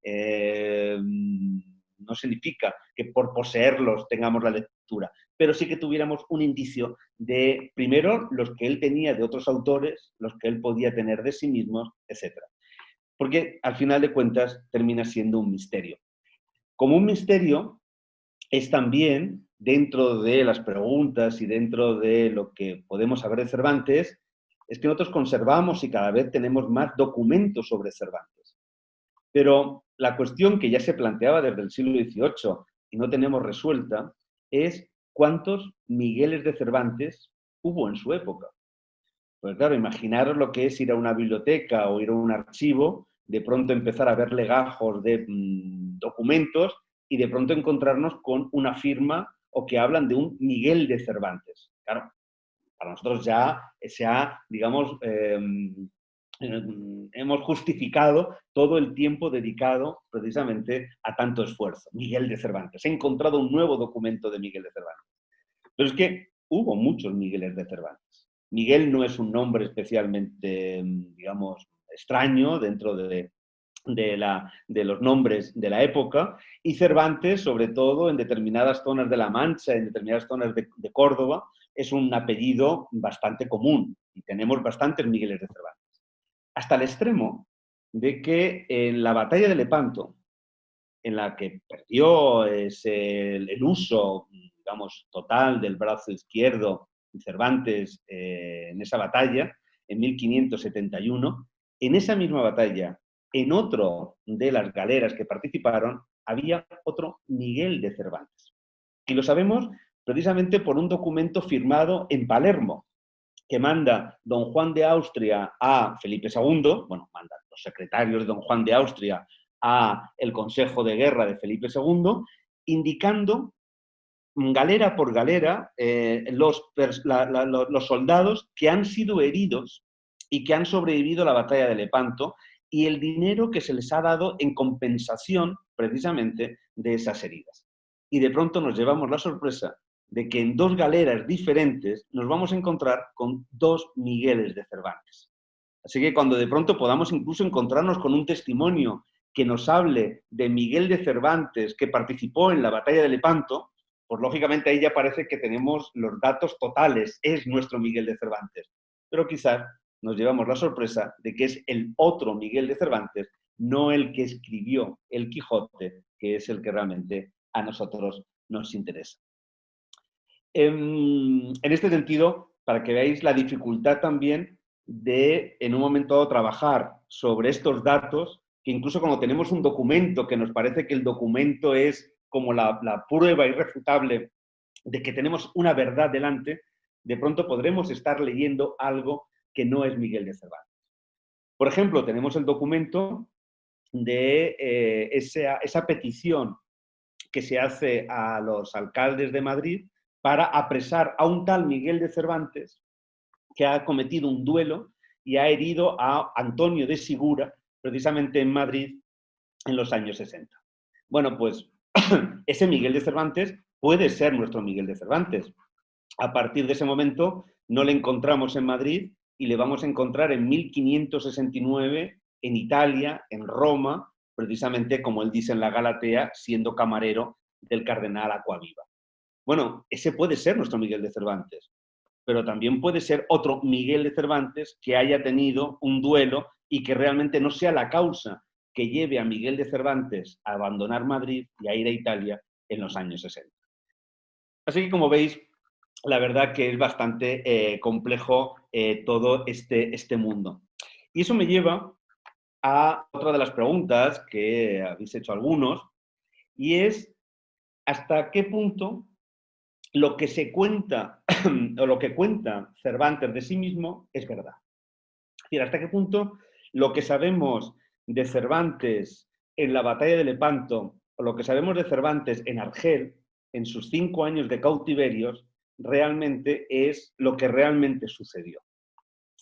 Speaker 2: No significa que por poseerlos tengamos la lectura, pero sí que tuviéramos un indicio de, primero, los que él tenía de otros autores, los que él podía tener de sí mismos, etc. Porque al final de cuentas termina siendo un misterio. Como un misterio es también, dentro de las preguntas y dentro de lo que podemos saber de Cervantes, es que nosotros conservamos y cada vez tenemos más documentos sobre Cervantes. Pero la cuestión que ya se planteaba desde el siglo XVIII y no tenemos resuelta es cuántos Migueles de Cervantes hubo en su época. Pues claro, imaginaros lo que es ir a una biblioteca o ir a un archivo, de pronto empezar a ver legajos de documentos y de pronto encontrarnos con una firma o que hablan de un Miguel de Cervantes. Claro, para nosotros ya se ha, digamos, hemos justificado todo el tiempo dedicado precisamente a tanto esfuerzo. Miguel de Cervantes. He encontrado un nuevo documento de Miguel de Cervantes. Pero es que hubo muchos Migueles de Cervantes. Miguel no es un nombre especialmente, digamos, extraño dentro de los nombres de la época, y Cervantes, sobre todo en determinadas zonas de La Mancha, en determinadas zonas de Córdoba, es un apellido bastante común y tenemos bastantes Migueles de Cervantes. Hasta el extremo de que en la batalla de Lepanto, en la que perdió el uso, digamos, total del brazo izquierdo de Cervantes en esa batalla, en 1571, en esa misma batalla, en otro de las galeras que participaron, había otro Miguel de Cervantes. Y lo sabemos precisamente por un documento firmado en Palermo, que manda don Juan de Austria a Felipe II, bueno, manda los secretarios de don Juan de Austria a el Consejo de Guerra de Felipe II, indicando galera por galera los soldados que han sido heridos y que han sobrevivido a la batalla de Lepanto y el dinero que se les ha dado en compensación precisamente de esas heridas. Y de pronto nos llevamos la sorpresa de que en dos galeras diferentes nos vamos a encontrar con dos Migueles de Cervantes. Así que cuando de pronto podamos incluso encontrarnos con un testimonio que nos hable de Miguel de Cervantes que participó en la batalla de Lepanto, pues lógicamente ahí ya parece que tenemos los datos totales, es nuestro Miguel de Cervantes. Pero quizás nos llevamos la sorpresa de que es el otro Miguel de Cervantes, no el que escribió el Quijote, que es el que realmente a nosotros nos interesa. En este sentido, para que veáis la dificultad también de, en un momento dado, trabajar sobre estos datos, que incluso cuando tenemos un documento, que nos parece que el documento es como la prueba irrefutable de que tenemos una verdad delante, de pronto podremos estar leyendo algo que no es Miguel de Cervantes. Por ejemplo, tenemos el documento de esa petición que se hace a los alcaldes de Madrid para apresar a un tal Miguel de Cervantes que ha cometido un duelo y ha herido a Antonio de Sigura, precisamente en Madrid, en los años 60. Bueno, pues ese Miguel de Cervantes puede ser nuestro Miguel de Cervantes. A partir de ese momento no le encontramos en Madrid y le vamos a encontrar en 1569 en Italia, en Roma, precisamente como él dice en la Galatea, siendo camarero del cardenal Acquaviva. Bueno, ese puede ser nuestro Miguel de Cervantes, pero también puede ser otro Miguel de Cervantes que haya tenido un duelo y que realmente no sea la causa que lleve a Miguel de Cervantes a abandonar Madrid y a ir a Italia en los años 60. Así que, como veis, la verdad que es bastante complejo todo este mundo. Y eso me lleva a otra de las preguntas que habéis hecho algunos, y es hasta qué punto lo que se cuenta o lo que cuenta Cervantes de sí mismo es verdad. Es decir, hasta qué punto lo que sabemos de Cervantes en la batalla de Lepanto o lo que sabemos de Cervantes en Argel, en sus 5 años de cautiverios, realmente es lo que realmente sucedió.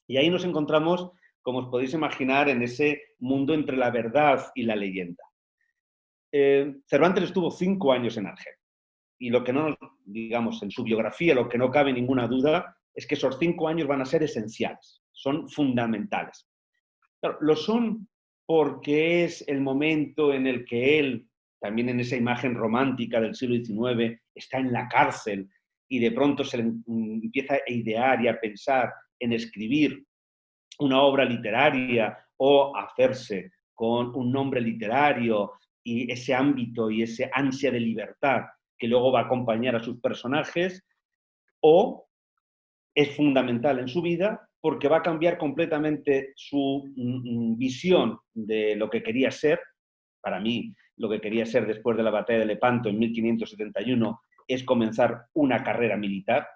Speaker 2: Y ahí nos encontramos, como os podéis imaginar, en ese mundo entre la verdad y la leyenda. Cervantes estuvo 5 años en Argel. Y lo que no, digamos, en su biografía, lo que no cabe ninguna duda, es que esos 5 años van a ser esenciales, son fundamentales. Claro, lo son porque es el momento en el que él, también en esa imagen romántica del siglo XIX, está en la cárcel y de pronto se le empieza a idear y a pensar en escribir una obra literaria o hacerse con un nombre literario y ese ámbito y ese ansia de libertad que luego va a acompañar a sus personajes, o es fundamental en su vida porque va a cambiar completamente su visión de lo que quería ser. Para mí, lo que quería ser después de la batalla de Lepanto en 1571 es comenzar una carrera militar,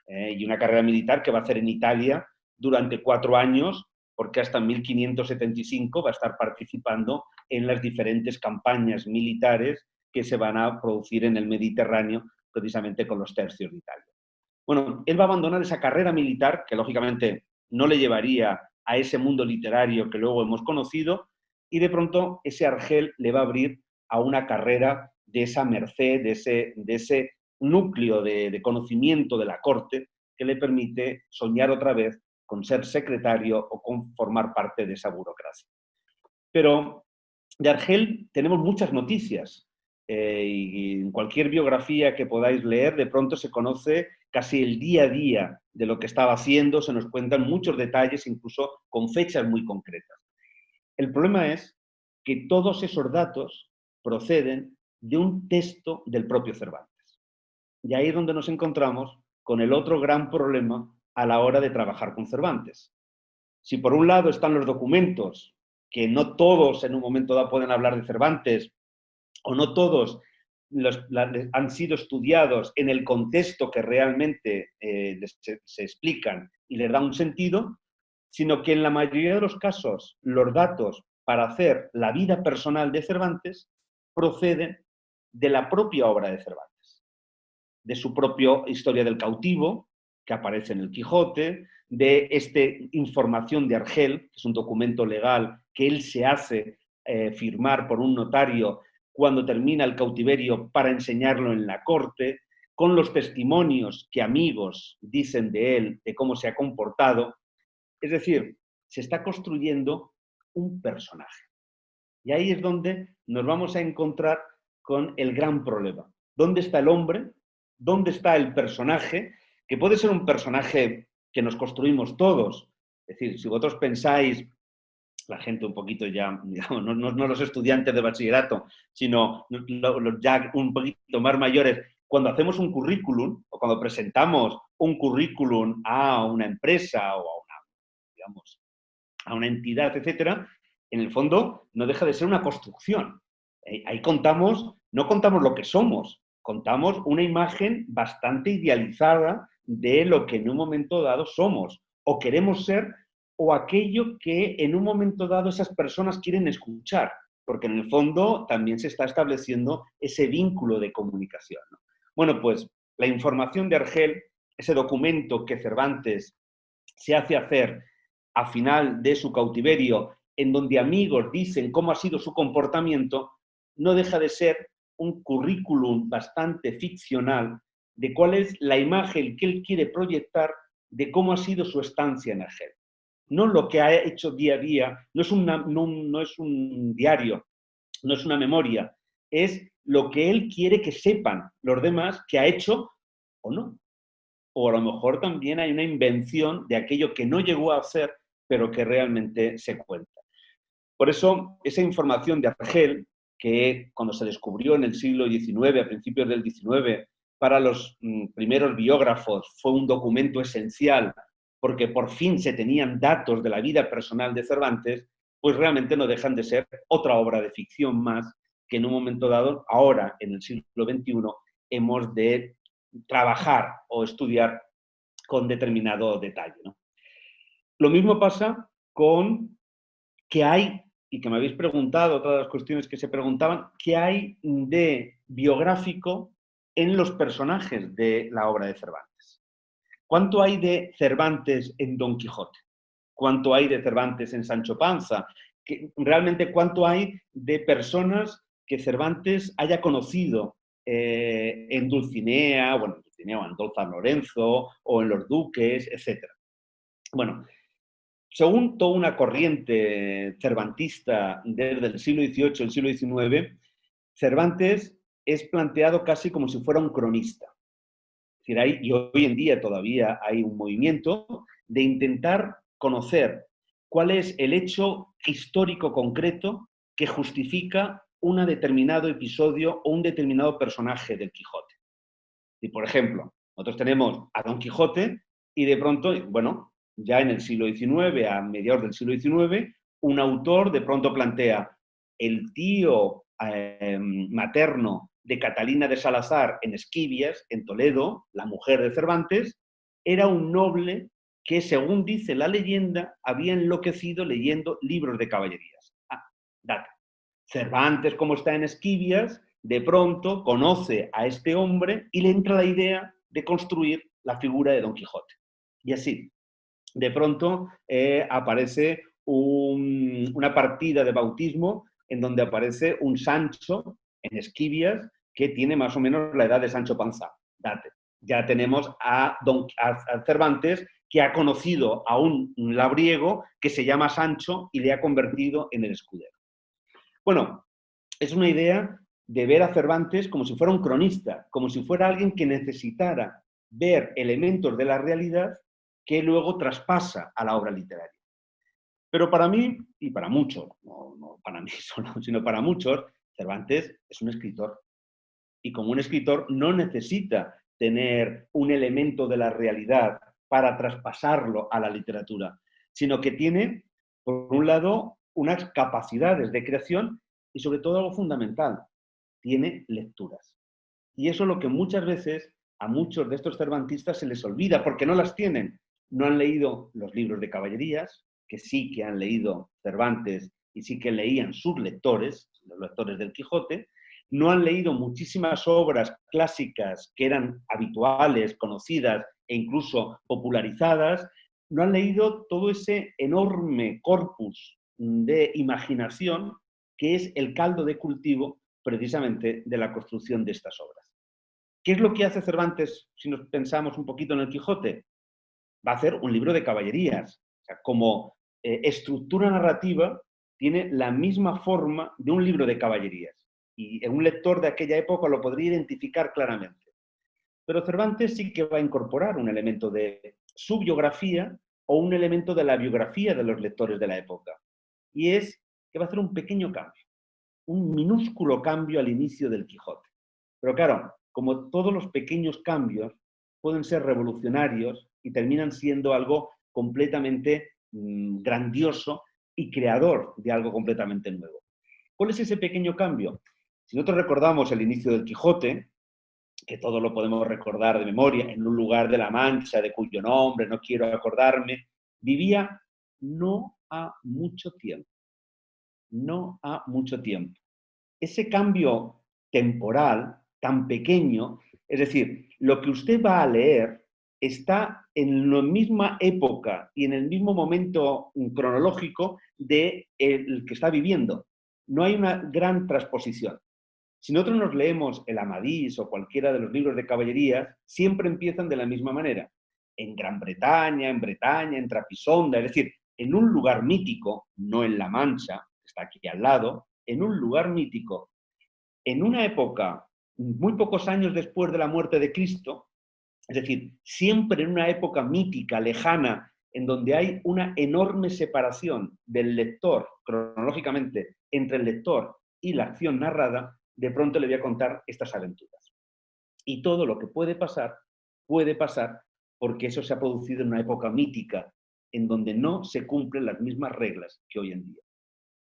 Speaker 2: y una carrera militar que va a hacer en Italia durante 4 años, porque hasta 1575 va a estar participando en las diferentes campañas militares que se van a producir en el Mediterráneo, precisamente con los tercios de Italia. Bueno, él va a abandonar esa carrera militar, que lógicamente no le llevaría a ese mundo literario que luego hemos conocido, y de pronto ese Argel le va a abrir a una carrera de esa merced, de ese núcleo de conocimiento de la corte que le permite soñar otra vez con ser secretario o con formar parte de esa burocracia. Pero de Argel tenemos muchas noticias, y en cualquier biografía que podáis leer, de pronto se conoce casi el día a día de lo que estaba haciendo, se nos cuentan muchos detalles, incluso con fechas muy concretas. El problema es que todos esos datos proceden de un texto del propio Cervantes. Y ahí es donde nos encontramos con el otro gran problema a la hora de trabajar con Cervantes. Si por un lado están los documentos, que no todos en un momento dado pueden hablar de Cervantes, o no todos han sido estudiados en el contexto que realmente se explican y les da un sentido, sino que en la mayoría de los casos los datos para hacer la vida personal de Cervantes proceden de la propia obra de Cervantes, de su propia historia del cautivo, que aparece en el Quijote, de esta información de Argel, que es un documento legal que él se hace firmar por un notario cuando termina el cautiverio para enseñarlo en la corte, con los testimonios que amigos dicen de él, de cómo se ha comportado. Es decir, se está construyendo un personaje. Y ahí es donde nos vamos a encontrar con el gran problema. ¿Dónde está el hombre? ¿Dónde está el personaje? Que puede ser un personaje que nos construimos todos. Es decir, si vosotros pensáis, la gente un poquito ya, digamos, no los estudiantes de bachillerato, sino los ya un poquito más mayores, cuando hacemos un currículum o cuando presentamos un currículum a una empresa o a una, digamos, a una entidad, etcétera, en el fondo no deja de ser una construcción. Ahí contamos, no contamos lo que somos, contamos una imagen bastante idealizada de lo que en un momento dado somos o queremos ser o aquello que en un momento dado esas personas quieren escuchar, porque en el fondo también se está estableciendo ese vínculo de comunicación, ¿no? Bueno, pues la información de Argel, ese documento que Cervantes se hace hacer a final de su cautiverio, en donde amigos dicen cómo ha sido su comportamiento, no deja de ser un currículum bastante ficcional de cuál es la imagen que él quiere proyectar de cómo ha sido su estancia en Argel. No lo que ha hecho día a día, no es un diario, no es una memoria, es lo que él quiere que sepan los demás que ha hecho o no. O a lo mejor también hay una invención de aquello que no llegó a hacer, pero que realmente se cuenta. Por eso, esa información de Argel, que cuando se descubrió en el siglo XIX, a principios del XIX, para los primeros biógrafos fue un documento esencial, porque por fin se tenían datos de la vida personal de Cervantes, pues realmente no dejan de ser otra obra de ficción más que en un momento dado, ahora, en el siglo XXI, hemos de trabajar o estudiar con determinado detalle, ¿no? Lo mismo pasa con qué hay, y que me habéis preguntado, todas las cuestiones que se preguntaban, qué hay de biográfico en los personajes de la obra de Cervantes. ¿Cuánto hay de Cervantes en Don Quijote? ¿Cuánto hay de Cervantes en Sancho Panza? Realmente, ¿cuánto hay de personas que Cervantes haya conocido en Dulcinea, bueno, en Dulcinea o en Don San Lorenzo, o en Los Duques, etcétera? Bueno, según toda una corriente cervantista desde el siglo XVIII, el siglo XIX, Cervantes es planteado casi como si fuera un cronista. Es decir, y hoy en día todavía hay un movimiento de intentar conocer cuál es el hecho histórico concreto que justifica un determinado episodio o un determinado personaje del Quijote. Y, por ejemplo, nosotros tenemos a Don Quijote y de pronto, bueno, ya en el siglo XIX, a mediados del siglo XIX, un autor de pronto plantea el tío materno de Catalina de Salazar en Esquivias, en Toledo, la mujer de Cervantes, era un noble que, según dice la leyenda, había enloquecido leyendo libros de caballerías. Date. Cervantes, como está en Esquivias, de pronto conoce a este hombre y le entra la idea de construir la figura de Don Quijote. Y así, de pronto aparece una partida de bautismo en donde aparece un Sancho en Esquivias que tiene más o menos la edad de Sancho Panza. Date. Ya tenemos a Cervantes, que ha conocido a un labriego que se llama Sancho y le ha convertido en el escudero. Bueno, es una idea de ver a Cervantes como si fuera un cronista, como si fuera alguien que necesitara ver elementos de la realidad que luego traspasa a la obra literaria. Pero para mí, y para muchos, no para mí solo, sino para muchos, Cervantes es un escritor. Y como un escritor no necesita tener un elemento de la realidad para traspasarlo a la literatura, sino que tiene, por un lado, unas capacidades de creación y sobre todo algo fundamental, tiene lecturas. Y eso es lo que muchas veces a muchos de estos cervantistas se les olvida, porque no las tienen. No han leído los libros de caballerías, que sí que han leído Cervantes y sí que leían sus lectores, los lectores del Quijote. No han leído muchísimas obras clásicas que eran habituales, conocidas e incluso popularizadas. No han leído todo ese enorme corpus de imaginación que es el caldo de cultivo precisamente de la construcción de estas obras. ¿Qué es lo que hace Cervantes si nos pensamos un poquito en el Quijote? Va a hacer un libro de caballerías. O sea, como estructura narrativa tiene la misma forma de un libro de caballerías. Y un lector de aquella época lo podría identificar claramente. Pero Cervantes sí que va a incorporar un elemento de su biografía o un elemento de la biografía de los lectores de la época. Y es que va a hacer un pequeño cambio, un minúsculo cambio al inicio del Quijote. Pero claro, como todos los pequeños cambios pueden ser revolucionarios y terminan siendo algo completamente grandioso y creador de algo completamente nuevo. ¿Cuál es ese pequeño cambio? Si nosotros recordamos el inicio del Quijote, que todo lo podemos recordar de memoria, en un lugar de la Mancha, de cuyo nombre no quiero acordarme, vivía no a mucho tiempo. No a mucho tiempo. Ese cambio temporal tan pequeño, es decir, lo que usted va a leer está en la misma época y en el mismo momento cronológico de el que está viviendo. No hay una gran transposición. Si nosotros nos leemos el Amadís o cualquiera de los libros de caballerías, siempre empiezan de la misma manera. En Gran Bretaña, en Trapisonda, es decir, en un lugar mítico, no en La Mancha, que está aquí al lado, en un lugar mítico, en una época, muy pocos años después de la muerte de Cristo, es decir, siempre en una época mítica, lejana, en donde hay una enorme separación del lector, cronológicamente, entre el lector y la acción narrada, de pronto le voy a contar estas aventuras. Y todo lo que puede pasar porque eso se ha producido en una época mítica, en donde no se cumplen las mismas reglas que hoy en día.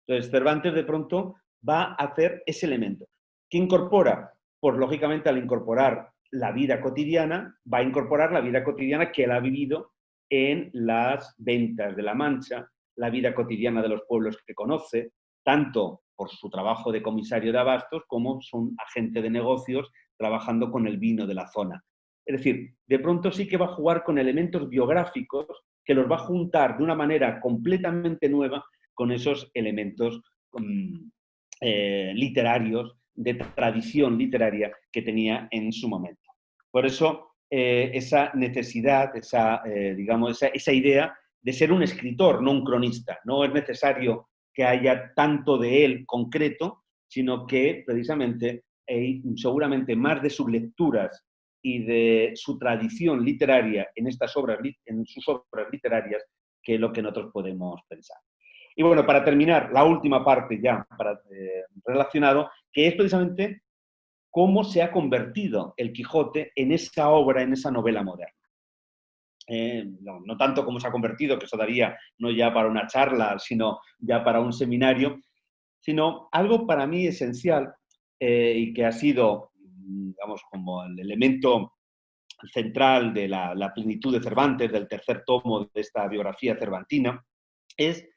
Speaker 2: Entonces, Cervantes de pronto va a hacer ese elemento. ¿Qué incorpora? Pues lógicamente al incorporar la vida cotidiana, va a incorporar la vida cotidiana que él ha vivido en las ventas de La Mancha, la vida cotidiana de los pueblos que conoce, tanto por su trabajo de comisario de abastos como su agente de negocios trabajando con el vino de la zona. Es decir, de pronto sí que va a jugar con elementos biográficos que los va a juntar de una manera completamente nueva con esos elementos literarios, de tradición literaria que tenía en su momento. Por eso, esa necesidad, esa idea de ser un escritor, no un cronista. No es necesario que haya tanto de él concreto, sino que precisamente hay seguramente más de sus lecturas y de su tradición literaria en sus obras literarias que lo que nosotros podemos pensar. Y bueno, para terminar, la última parte ya relacionado, que es precisamente cómo se ha convertido el Quijote en esa obra, en esa novela moderna. No tanto cómo se ha convertido, que eso daría no ya para una charla, sino ya para un seminario, sino algo para mí esencial y que ha sido, digamos, como el elemento central de la plenitud de Cervantes, del tercer tomo de esta biografía cervantina, es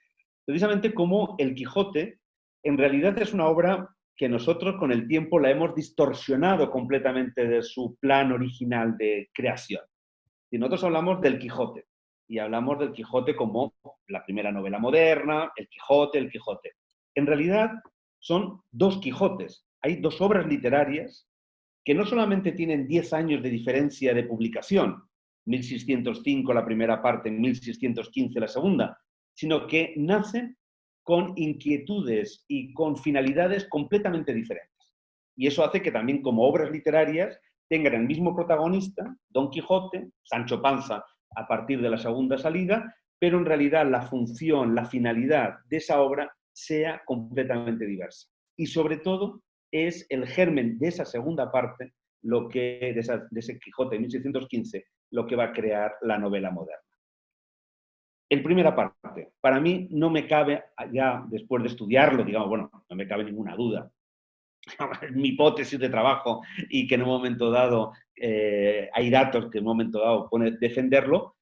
Speaker 2: precisamente cómo el Quijote en realidad es una obra que nosotros con el tiempo la hemos distorsionado completamente de su plan original de creación. Y nosotros hablamos del Quijote, y hablamos del Quijote como la primera novela moderna, el Quijote. En realidad son dos Quijotes. Hay dos obras literarias que no solamente tienen 10 años de diferencia de publicación, 1605 la primera parte, 1615 la segunda, sino que nacen con inquietudes y con finalidades completamente diferentes. Y eso hace que también como obras literarias tengan el mismo protagonista, Don Quijote, Sancho Panza, a partir de la segunda salida, pero en realidad la función, la finalidad de esa obra sea completamente diversa. Y sobre todo es el germen de esa segunda parte, de ese Quijote de 1615, lo que va a crear la novela moderna. En primera parte, para mí no me cabe, ya después de estudiarlo, digamos, bueno, no me cabe ninguna duda, mi hipótesis de trabajo y que en un momento dado hay datos que en un momento dado pone defenderlo,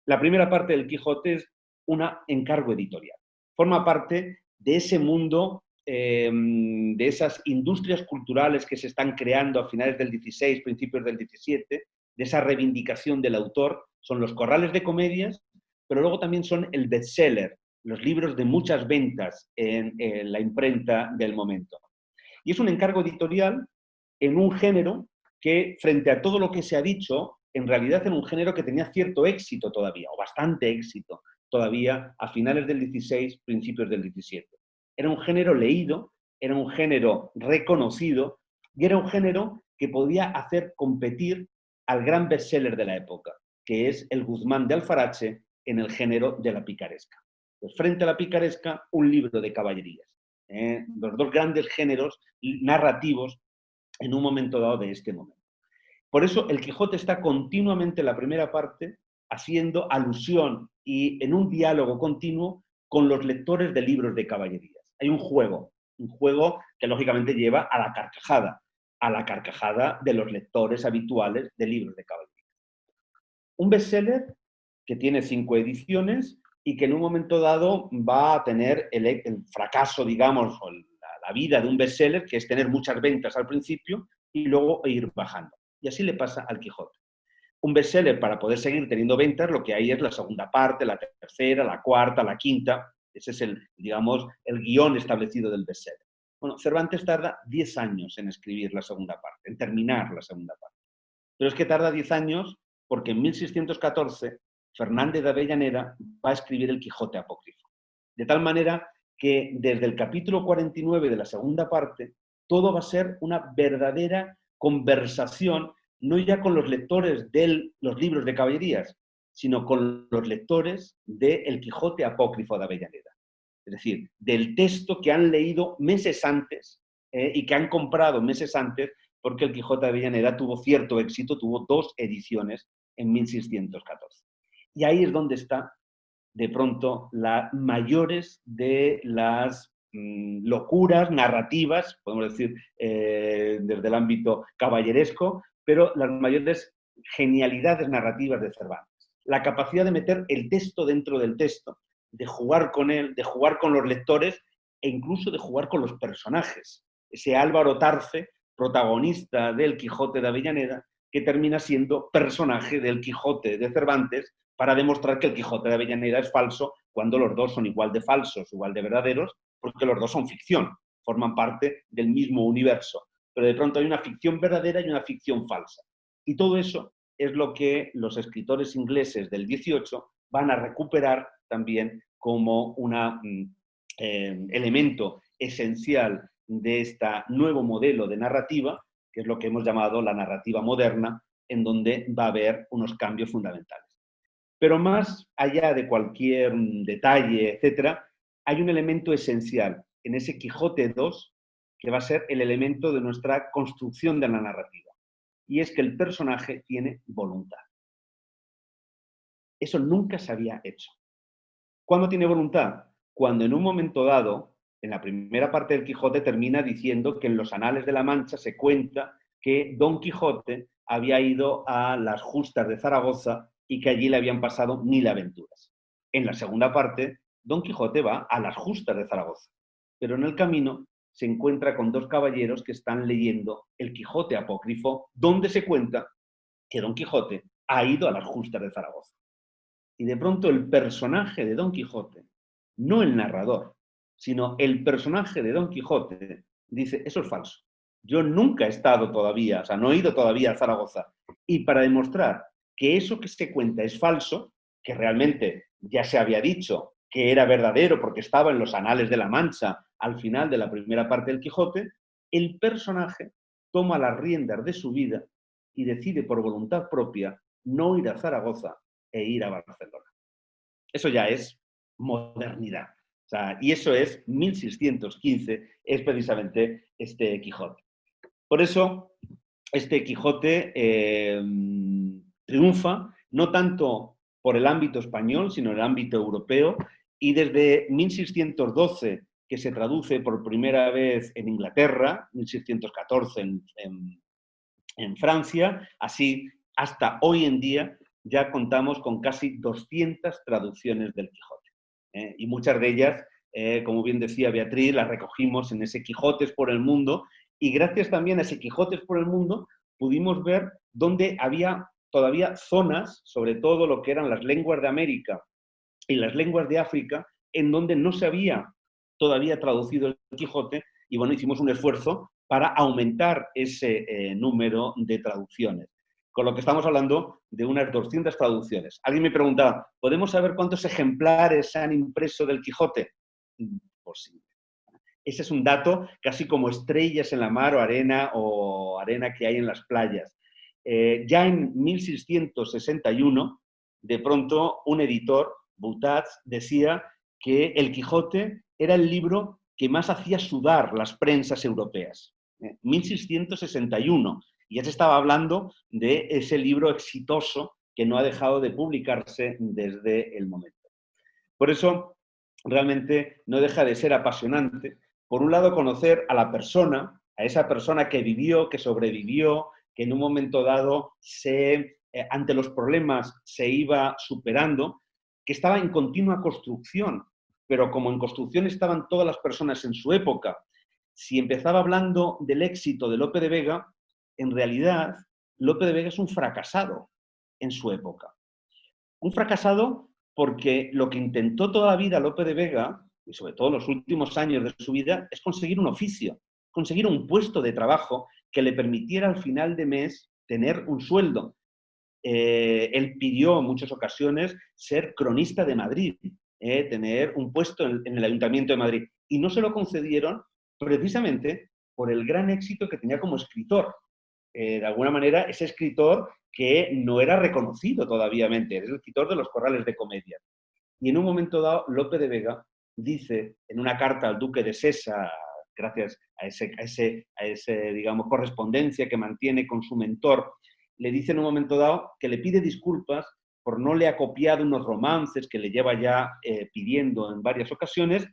Speaker 2: la primera parte del Quijote es un encargo editorial. Forma parte de ese mundo, de esas industrias culturales que se están creando a finales del 16, principios del 17, de esa reivindicación del autor. Son los corrales de comedias, pero luego también son el bestseller, los libros de muchas ventas en la imprenta del momento. Y es un encargo editorial en un género que, frente a todo lo que se ha dicho, en realidad era un género que tenía cierto éxito todavía, o bastante éxito todavía a finales del 16, principios del 17. Era un género leído, era un género reconocido y era un género que podía hacer competir al gran bestseller de la época, que es el Guzmán de Alfarache en el género de la picaresca. Pues frente a la picaresca, un libro de caballerías. Los dos grandes géneros narrativos en un momento dado de este momento. Por eso el Quijote está continuamente en la primera parte haciendo alusión y en un diálogo continuo con los lectores de libros de caballerías. Hay un juego que lógicamente lleva a la carcajada de los lectores habituales de libros de caballerías. Un bestseller que tiene 5 ediciones y que en un momento dado va a tener el fracaso, digamos, o la vida de un bestseller, que es tener muchas ventas al principio y luego ir bajando. Y así le pasa al Quijote. Un bestseller, para poder seguir teniendo ventas, lo que hay es la segunda parte, la tercera, la cuarta, la quinta. Ese es digamos, el guión establecido del bestseller. Bueno, Cervantes tarda 10 años en escribir la segunda parte, en terminar la segunda parte. Pero es que tarda 10 años porque en 1614 Fernández de Avellaneda va a escribir el Quijote apócrifo. De tal manera que desde el capítulo 49 de la segunda parte, todo va a ser una verdadera conversación, no ya con los lectores de los libros de caballerías, sino con los lectores del Quijote apócrifo de Avellaneda. Es decir, del texto que han leído meses antes y que han comprado meses antes, porque el Quijote de Avellaneda tuvo cierto éxito, tuvo 2 ediciones en 1614. Y ahí es donde está, de pronto, las mayores de las locuras narrativas, podemos decir, desde el ámbito caballeresco, pero las mayores genialidades narrativas de Cervantes. La capacidad de meter el texto dentro del texto, de jugar con él, de jugar con los lectores e incluso de jugar con los personajes. Ese Álvaro Tarfe, protagonista del Quijote de Avellaneda, que termina siendo personaje del Quijote de Cervantes para demostrar que el Quijote de Avellaneda es falso cuando los dos son igual de falsos, igual de verdaderos, porque los dos son ficción, forman parte del mismo universo. Pero de pronto hay una ficción verdadera y una ficción falsa. Y todo eso es lo que los escritores ingleses del 18 van a recuperar también como un elemento esencial de este nuevo modelo de narrativa, que es lo que hemos llamado la narrativa moderna, en donde va a haber unos cambios fundamentales. Pero más allá de cualquier detalle, etcétera, hay un elemento esencial en ese Quijote 2 que va a ser el elemento de nuestra construcción de la narrativa. Y es que el personaje tiene voluntad. Eso nunca se había hecho. ¿Cuándo tiene voluntad? Cuando en un momento dado, en la primera parte del Quijote, termina diciendo que en los anales de la Mancha se cuenta que Don Quijote había ido a las justas de Zaragoza y que allí le habían pasado 1000 aventuras. En la segunda parte, Don Quijote va a las justas de Zaragoza, pero en el camino se encuentra con 2 caballeros que están leyendo el Quijote apócrifo, donde se cuenta que Don Quijote ha ido a las justas de Zaragoza. Y de pronto el personaje de Don Quijote, no el narrador, sino el personaje de Don Quijote, dice, eso es falso. Yo nunca he estado todavía, o sea, no he ido todavía a Zaragoza. Y para demostrar que eso que se cuenta es falso, que realmente ya se había dicho que era verdadero porque estaba en los anales de la Mancha al final de la primera parte del Quijote, el personaje toma las riendas de su vida y decide por voluntad propia no ir a Zaragoza e ir a Barcelona. Eso ya es modernidad. O sea, y eso es 1615, es precisamente este Quijote. Por eso, este Quijote triunfa no tanto por el ámbito español, sino en el ámbito europeo, y desde 1612, que se traduce por primera vez en Inglaterra, 1614 en Francia, así hasta hoy en día ya contamos con casi 200 traducciones del Quijote. Y muchas de ellas, como bien decía Beatriz, las recogimos en ese Quijotes por el Mundo, y gracias también a ese Quijotes por el Mundo pudimos ver dónde había todavía zonas, sobre todo lo que eran las lenguas de América y las lenguas de África, en donde no se había todavía traducido el Quijote, y bueno, hicimos un esfuerzo para aumentar ese número de traducciones. Con lo que estamos hablando de unas 200 traducciones. Alguien me preguntaba, ¿podemos saber cuántos ejemplares se han impreso del Quijote? Imposible. Ese es un dato casi como estrellas en la mar o arena que hay en las playas. Ya en 1661, de pronto un editor, Boutats, decía que el Quijote era el libro que más hacía sudar las prensas europeas. 1661. Y ya se estaba hablando de ese libro exitoso que no ha dejado de publicarse desde el momento. Por eso, realmente no deja de ser apasionante, por un lado, conocer a la persona, a esa persona que vivió, que sobrevivió, que en un momento dado ante los problemas se iba superando, que estaba en continua construcción, pero como en construcción estaban todas las personas en su época, si empezaba hablando del éxito de Lope de Vega, en realidad Lope de Vega es un fracasado en su época. Un fracasado porque lo que intentó toda la vida Lope de Vega, y sobre todo en los últimos años de su vida, es conseguir un oficio, conseguir un puesto de trabajo que le permitiera al final de mes tener un sueldo. Él pidió en muchas ocasiones ser cronista de Madrid, tener un puesto en el Ayuntamiento de Madrid, y no se lo concedieron precisamente por el gran éxito que tenía como escritor. De alguna manera, ese escritor que no era reconocido todavía, era el escritor de los corrales de comedia. Y en un momento dado, Lope de Vega dice en una carta al duque de Sesa, gracias a ese digamos, correspondencia que mantiene con su mentor, le dice en un momento dado que le pide disculpas por no le ha copiado unos romances que le lleva ya pidiendo en varias ocasiones,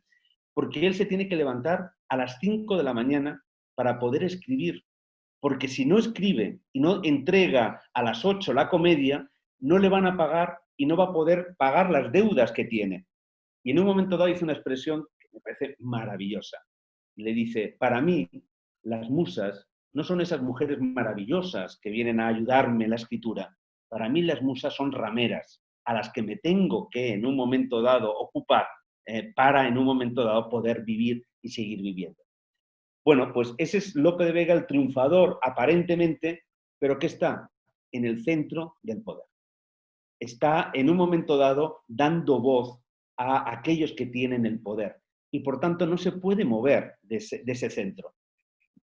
Speaker 2: porque él se tiene que levantar a las 5 de la mañana para poder escribir, porque si no escribe y no entrega a las 8 la comedia, no le van a pagar y no va a poder pagar las deudas que tiene. Y en un momento dado dice una expresión que me parece maravillosa. Le dice, para mí, las musas no son esas mujeres maravillosas que vienen a ayudarme en la escritura. Para mí las musas son rameras, a las que me tengo que en un momento dado ocupar para en un momento dado poder vivir y seguir viviendo. Bueno, pues ese es Lope de Vega, el triunfador aparentemente, pero que está en el centro del poder. Está en un momento dado dando voz a aquellos que tienen el poder y por tanto no se puede mover de ese centro.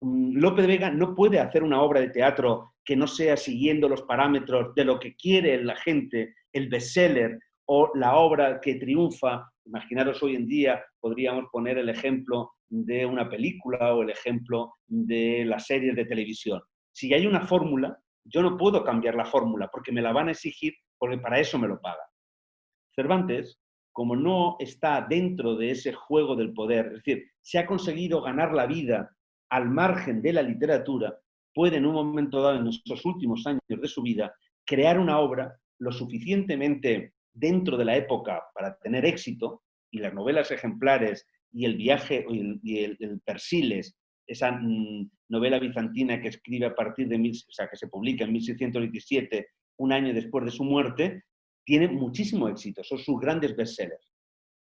Speaker 2: Lope de Vega no puede hacer una obra de teatro que no sea siguiendo los parámetros de lo que quiere la gente, el bestseller o la obra que triunfa. Imaginaros hoy en día, podríamos poner el ejemplo de una película o el ejemplo de las series de televisión. Si hay una fórmula, yo no puedo cambiar la fórmula porque me la van a exigir, porque para eso me lo pagan. Cervantes, como no está dentro de ese juego del poder, es decir, se ha conseguido ganar la vida al margen de la literatura, puede en un momento dado, en estos últimos años de su vida, crear una obra lo suficientemente dentro de la época para tener éxito, y las novelas ejemplares y el viaje y el Persiles, esa novela bizantina que escribe a partir de, que se publica en 1627, un año después de su muerte, tiene muchísimo éxito, son sus grandes bestsellers.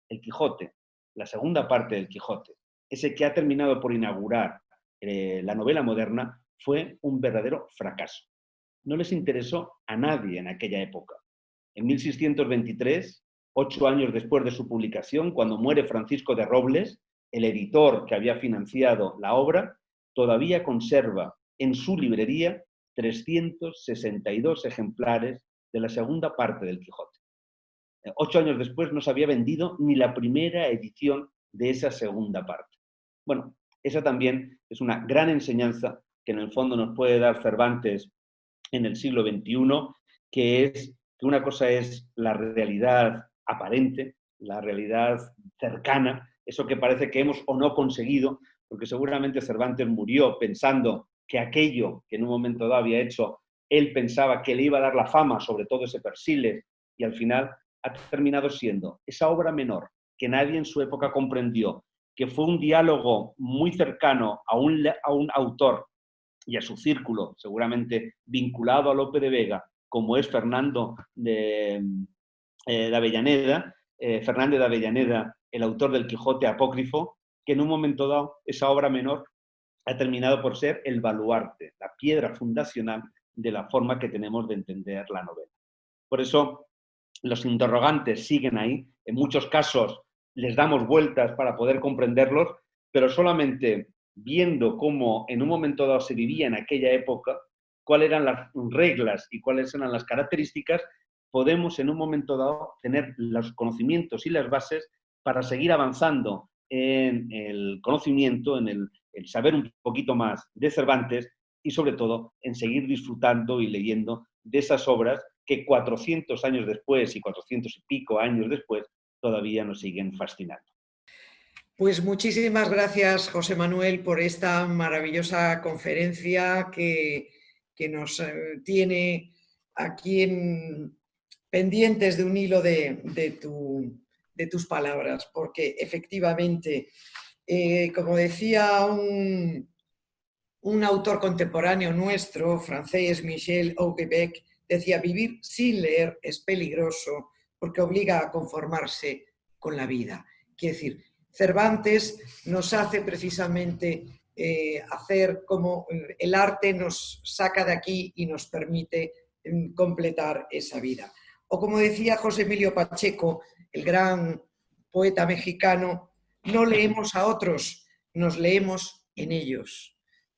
Speaker 2: El Quijote, la segunda parte del Quijote, ese que ha terminado por inaugurar la novela moderna, fue un verdadero fracaso. No les interesó a nadie en aquella época. En 1623, 8 años después de su publicación, cuando muere Francisco de Robles, el editor que había financiado la obra, todavía conserva en su librería 362 ejemplares de la segunda parte del Quijote. 8 años después no se había vendido ni la primera edición de esa segunda parte. Bueno, esa también es una gran enseñanza que en el fondo nos puede dar Cervantes en el siglo XXI, que es que una cosa es la realidad aparente, la realidad cercana, eso que parece que hemos o no conseguido, porque seguramente Cervantes murió pensando que aquello que en un momento dado había hecho, él pensaba que le iba a dar la fama, sobre todo ese Persiles, y al final ha terminado siendo esa obra menor que nadie en su época comprendió, que fue un diálogo muy cercano a un autor y a su círculo, seguramente vinculado a Lope de Vega, como es Fernando de Avellaneda, Fernández de Avellaneda, el autor del Quijote apócrifo, que en un momento dado esa obra menor ha terminado por ser el baluarte, la piedra fundacional de la forma que tenemos de entender la novela. Por eso los interrogantes siguen ahí, en muchos casos les damos vueltas para poder comprenderlos, pero solamente viendo cómo en un momento dado se vivía en aquella época, cuáles eran las reglas y cuáles eran las características, podemos en un momento dado tener los conocimientos y las bases para seguir avanzando en el conocimiento, en el saber un poquito más de Cervantes y sobre todo en seguir disfrutando y leyendo de esas obras que 400 años después y 400 y pico años después todavía nos siguen fascinando.
Speaker 1: Pues muchísimas gracias, José Manuel, por esta maravillosa conferencia que nos tiene aquí pendientes de un hilo de tus palabras, porque efectivamente, como decía un autor contemporáneo nuestro, francés, Michel Houellebecq, decía: vivir sin leer es peligroso porque obliga a conformarse con la vida. Quiere decir, Cervantes nos hace precisamente hacer como el arte nos saca de aquí y nos permite completar esa vida. O como decía José Emilio Pacheco, el gran poeta mexicano: no leemos a otros, nos leemos en ellos.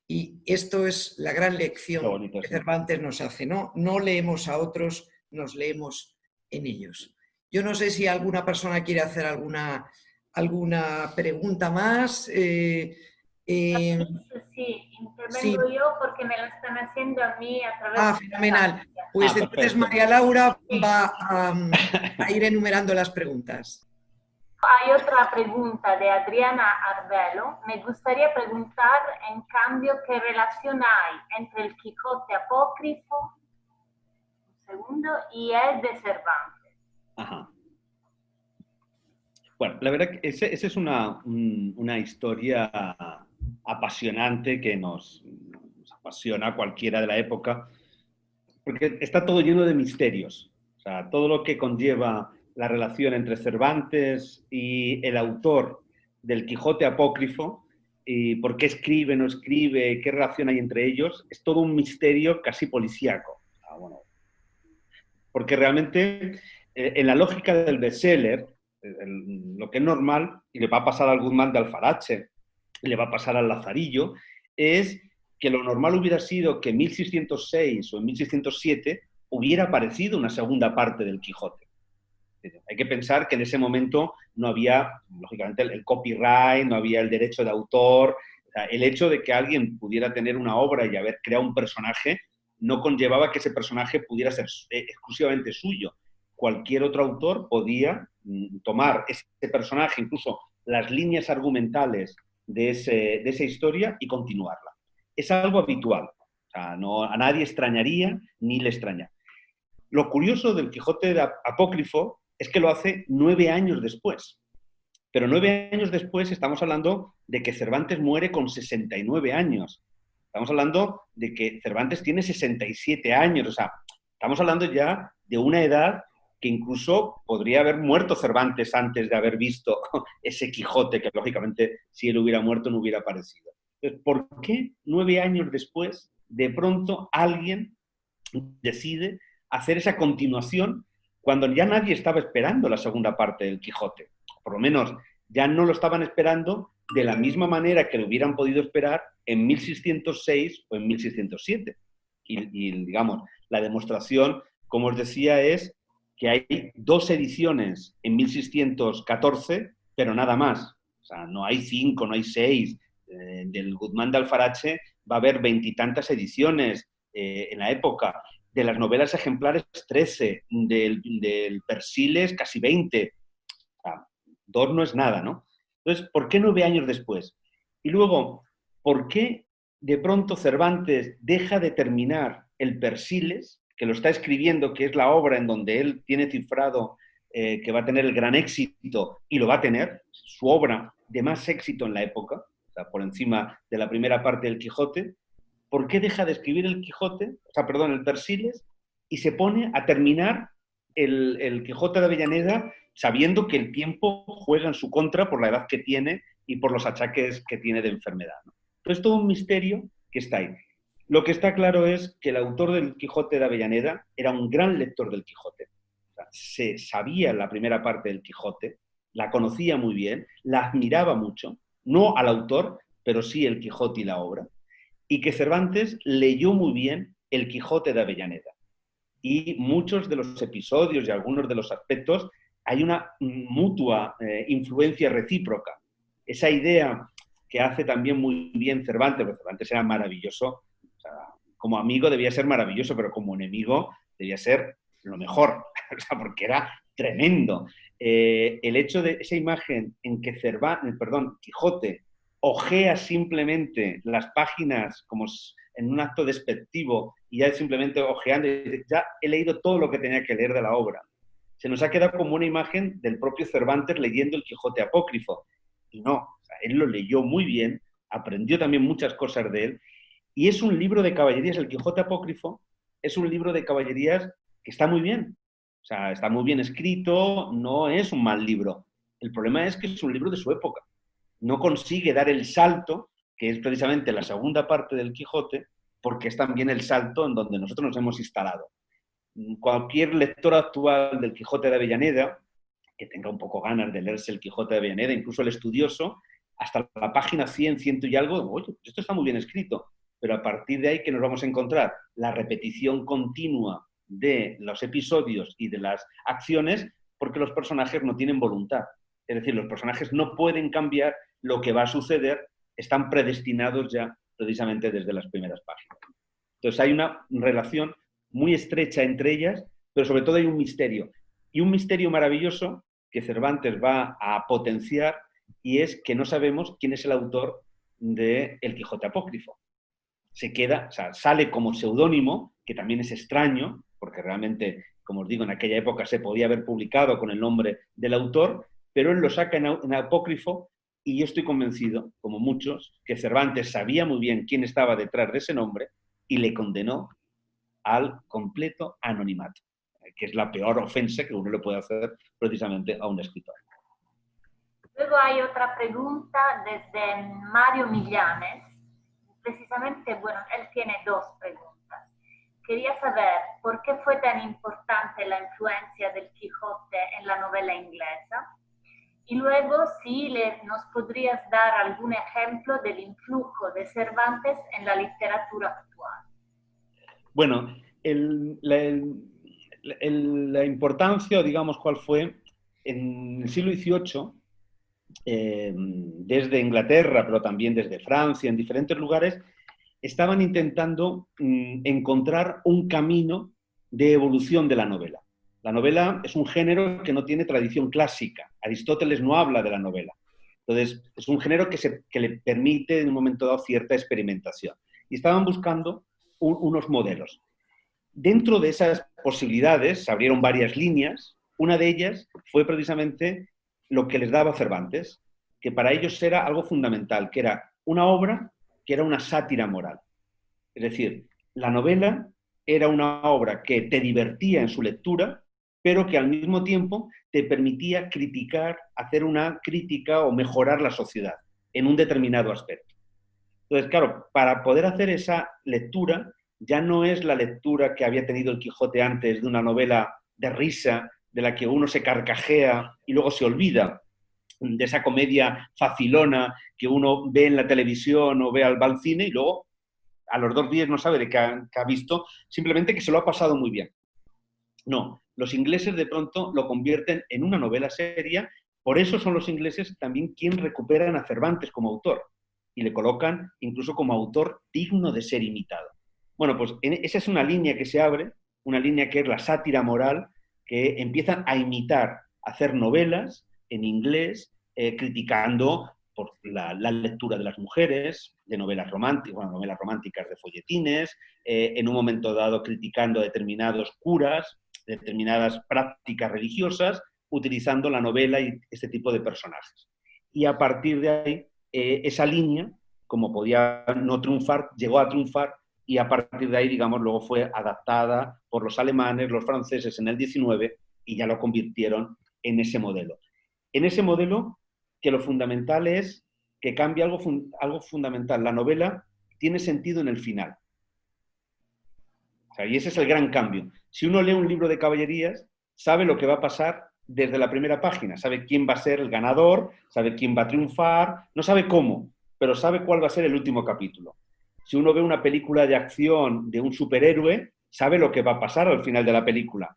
Speaker 1: Y esto es la gran lección que Cervantes nos hace, ¿no? No leemos a otros, nos leemos en ellos. Yo no sé si alguna persona quiere hacer alguna pregunta más.
Speaker 3: Sí, intervengo
Speaker 1: sí.
Speaker 3: yo porque me lo están haciendo a mí a través de
Speaker 1: fenomenal. Pues entonces María Laura va a ir enumerando las preguntas.
Speaker 3: Hay otra pregunta de Adriana Arbelo. Me gustaría preguntar, en cambio, ¿qué relación hay entre el Quijote apócrifo, un segundo, y el de Cervantes?
Speaker 2: Ajá. Bueno, la verdad que esa es una historia apasionante que nos apasiona a cualquiera de la época, porque está todo lleno de misterios. O sea, todo lo que conlleva la relación entre Cervantes y el autor del Quijote apócrifo, y por qué escribe, no escribe, qué relación hay entre ellos, es todo un misterio casi policíaco. Bueno, porque realmente en la lógica del bestseller, lo que es normal, y le va a pasar al Guzmán de Alfarache, y le va a pasar al Lazarillo, es que lo normal hubiera sido que en 1606 o en 1607 hubiera aparecido una segunda parte del Quijote. Hay que pensar que en ese momento no había, lógicamente, el copyright, no había el derecho de autor. O sea, el hecho de que alguien pudiera tener una obra y haber creado un personaje no conllevaba que ese personaje pudiera ser exclusivamente suyo. Cualquier otro autor podía tomar ese personaje, incluso las líneas argumentales de esa historia y continuarla. Es algo habitual. O sea, no, a nadie extrañaría ni le extraña. Lo curioso del Quijote apócrifo es que lo hace 9 años después. Pero 9 años después estamos hablando de que Cervantes muere con 69 años. Estamos hablando de que Cervantes tiene 67 años. O sea, estamos hablando ya de una edad que incluso podría haber muerto Cervantes antes de haber visto ese Quijote, que lógicamente si él hubiera muerto no hubiera aparecido. Entonces, ¿por qué 9 años después de pronto alguien decide hacer esa continuación cuando ya nadie estaba esperando la segunda parte del Quijote? Por lo menos ya no lo estaban esperando de la misma manera que lo hubieran podido esperar en 1606 o en 1607. Y digamos, la demostración, como os decía, es que hay 2 ediciones en 1614, pero nada más. O sea, no hay 5, no hay 6. Del Guzmán de Alfarache va a haber 20 y tantas ediciones en la época. De las novelas ejemplares, 13. Del Persiles, casi 20. O sea, 2 no es nada, ¿no? Entonces, ¿por qué 9 años después? Y luego, ¿por qué de pronto Cervantes deja de terminar el Persiles, que lo está escribiendo, que es la obra en donde él tiene cifrado que va a tener el gran éxito, y lo va a tener, su obra de más éxito en la época, o sea, por encima de la primera parte del Quijote? ¿Por qué deja de escribir el Quijote, el Persiles, y se pone a terminar el Quijote de Avellaneda, sabiendo que el tiempo juega en su contra por la edad que tiene y por los achaques que tiene de enfermedad, ¿no? Entonces, todo un misterio que está ahí. Lo que está claro es que el autor del Quijote de Avellaneda era un gran lector del Quijote. O sea, se sabía la primera parte del Quijote, la conocía muy bien, la admiraba mucho, no al autor, pero sí el Quijote y la obra, y que Cervantes leyó muy bien el Quijote de Avellaneda. Y muchos de los episodios y algunos de los aspectos hay una mutua influencia recíproca. Esa idea que hace también muy bien Cervantes, porque Cervantes era maravilloso, o sea, como amigo debía ser maravilloso, pero como enemigo debía ser lo mejor, o sea, porque era tremendo. El hecho de esa imagen en que Quijote ojea simplemente las páginas como en un acto despectivo y ya simplemente ojeando, ya he leído todo lo que tenía que leer de la obra. Se nos ha quedado como una imagen del propio Cervantes leyendo el Quijote apócrifo. Y no, o sea, él lo leyó muy bien, aprendió también muchas cosas de él, y es un libro de caballerías, el Quijote apócrifo es un libro de caballerías que está muy bien. O sea, está muy bien escrito, no es un mal libro. El problema es que es un libro de su época. No consigue dar el salto, que es precisamente la segunda parte del Quijote, porque es también el salto en donde nosotros nos hemos instalado. Cualquier lector actual del Quijote de Avellaneda, que tenga un poco ganas de leerse el Quijote de Avellaneda, incluso el estudioso, hasta la página 100, 100 y algo, oye, esto está muy bien escrito, pero a partir de ahí, ¿qué nos vamos a encontrar? La repetición continua de los episodios y de las acciones, porque los personajes no tienen voluntad. Es decir, los personajes no pueden cambiar lo que va a suceder, están predestinados ya precisamente desde las primeras páginas. Entonces hay una relación muy estrecha entre ellas, pero sobre todo hay un misterio. Y un misterio maravilloso que Cervantes va a potenciar, y es que no sabemos quién es el autor de El Quijote apócrifo. Se queda, o sea, sale como seudónimo, que también es extraño, porque realmente, como os digo, en aquella época se podía haber publicado con el nombre del autor, pero él lo saca en apócrifo, y yo estoy convencido, como muchos, que Cervantes sabía muy bien quién estaba detrás de ese nombre y le condenó al completo anonimato, que es la peor ofensa que uno le puede hacer precisamente a un escritor.
Speaker 3: Luego hay otra pregunta desde Mario Millanes. Precisamente, bueno, él tiene dos preguntas. Quería saber por qué fue tan importante la influencia del Quijote en la novela inglesa. Y luego, si nos podrías dar algún ejemplo del influjo de Cervantes en la literatura actual.
Speaker 2: Bueno, la importancia, digamos, cuál fue, en el siglo XVIII, desde Inglaterra, pero también desde Francia, en diferentes lugares, estaban intentando encontrar un camino de evolución de la novela. La novela es un género que no tiene tradición clásica. Aristóteles no habla de la novela. Entonces, es un género que le permite en un momento dado cierta experimentación. Y estaban buscando unos modelos. Dentro de esas posibilidades se abrieron varias líneas. Una de ellas fue precisamente lo que les daba Cervantes, que para ellos era algo fundamental, que era una obra que era una sátira moral. Es decir, la novela era una obra que te divertía en su lectura, pero que al mismo tiempo te permitía criticar, hacer una crítica o mejorar la sociedad en un determinado aspecto. Entonces, claro, para poder hacer esa lectura, ya no es la lectura que había tenido el Quijote antes de una novela de risa, de la que uno se carcajea y luego se olvida, de esa comedia facilona que uno ve en la televisión o ve al cine y luego a los 2 días no sabe de qué ha visto, simplemente que se lo ha pasado muy bien. No, los ingleses de pronto lo convierten en una novela seria, por eso son los ingleses también quienes recuperan a Cervantes como autor y le colocan incluso como autor digno de ser imitado. Bueno, pues esa es una línea que se abre, una línea que es la sátira moral, que empiezan a imitar, a hacer novelas en inglés, criticando por la lectura de las mujeres, de novelas románticas de folletines, en un momento dado criticando a determinados curas, determinadas prácticas religiosas, utilizando la novela y este tipo de personajes. Y a partir de ahí, esa línea, como podía no triunfar, llegó a triunfar, y a partir de ahí, digamos, luego fue adaptada por los alemanes, los franceses en el 19, y ya lo convirtieron en ese modelo. En ese modelo, que lo fundamental es que cambia algo fundamental. La novela tiene sentido en el final. O sea, y ese es el gran cambio. Si uno lee un libro de caballerías, sabe lo que va a pasar desde la primera página, sabe quién va a ser el ganador, sabe quién va a triunfar, no sabe cómo, pero sabe cuál va a ser el último capítulo. Si uno ve una película de acción de un superhéroe, sabe lo que va a pasar al final de la película.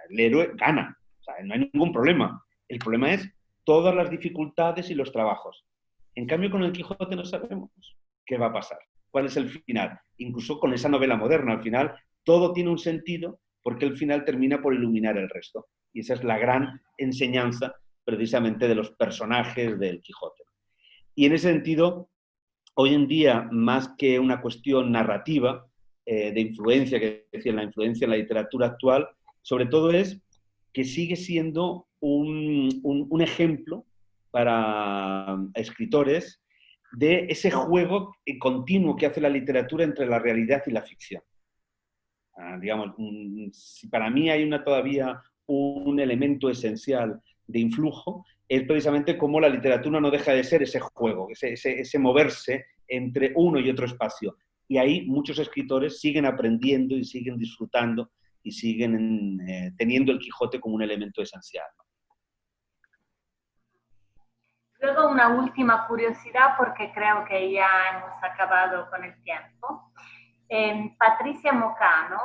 Speaker 2: El héroe gana, o sea, no hay ningún problema. El problema es todas las dificultades y los trabajos. En cambio, con el Quijote no sabemos qué va a pasar. cuál es el final. Incluso con esa novela moderna, al final todo tiene un sentido porque el final termina por iluminar el resto. Y esa es la gran enseñanza precisamente de los personajes del Quijote. Y en ese sentido, hoy en día, más que una cuestión narrativa, de influencia, que decía, la influencia en la literatura actual, sobre todo es que sigue siendo un ejemplo para escritores de ese juego continuo que hace la literatura entre la realidad y la ficción. Digamos, si para mí hay todavía un elemento esencial de influjo, es precisamente cómo la literatura no deja de ser ese juego, ese moverse entre uno y otro espacio. Y ahí muchos escritores siguen aprendiendo y siguen disfrutando y siguen teniendo el Quijote como un elemento esencial.
Speaker 3: Luego una última curiosidad porque creo que ya hemos acabado con el tiempo. Patricia Mocano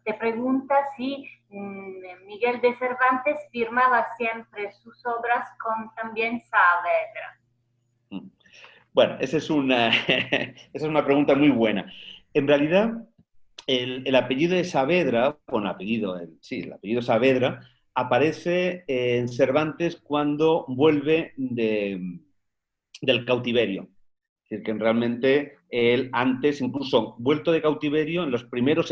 Speaker 3: te pregunta si Miguel de Cervantes firmaba siempre sus obras con también Saavedra.
Speaker 2: Bueno, esa es una pregunta muy buena. En realidad, el apellido de Saavedra, bueno, el apellido Saavedra, aparece en Cervantes cuando vuelve del cautiverio. Es decir, que realmente él antes, incluso vuelto de cautiverio, en los primeros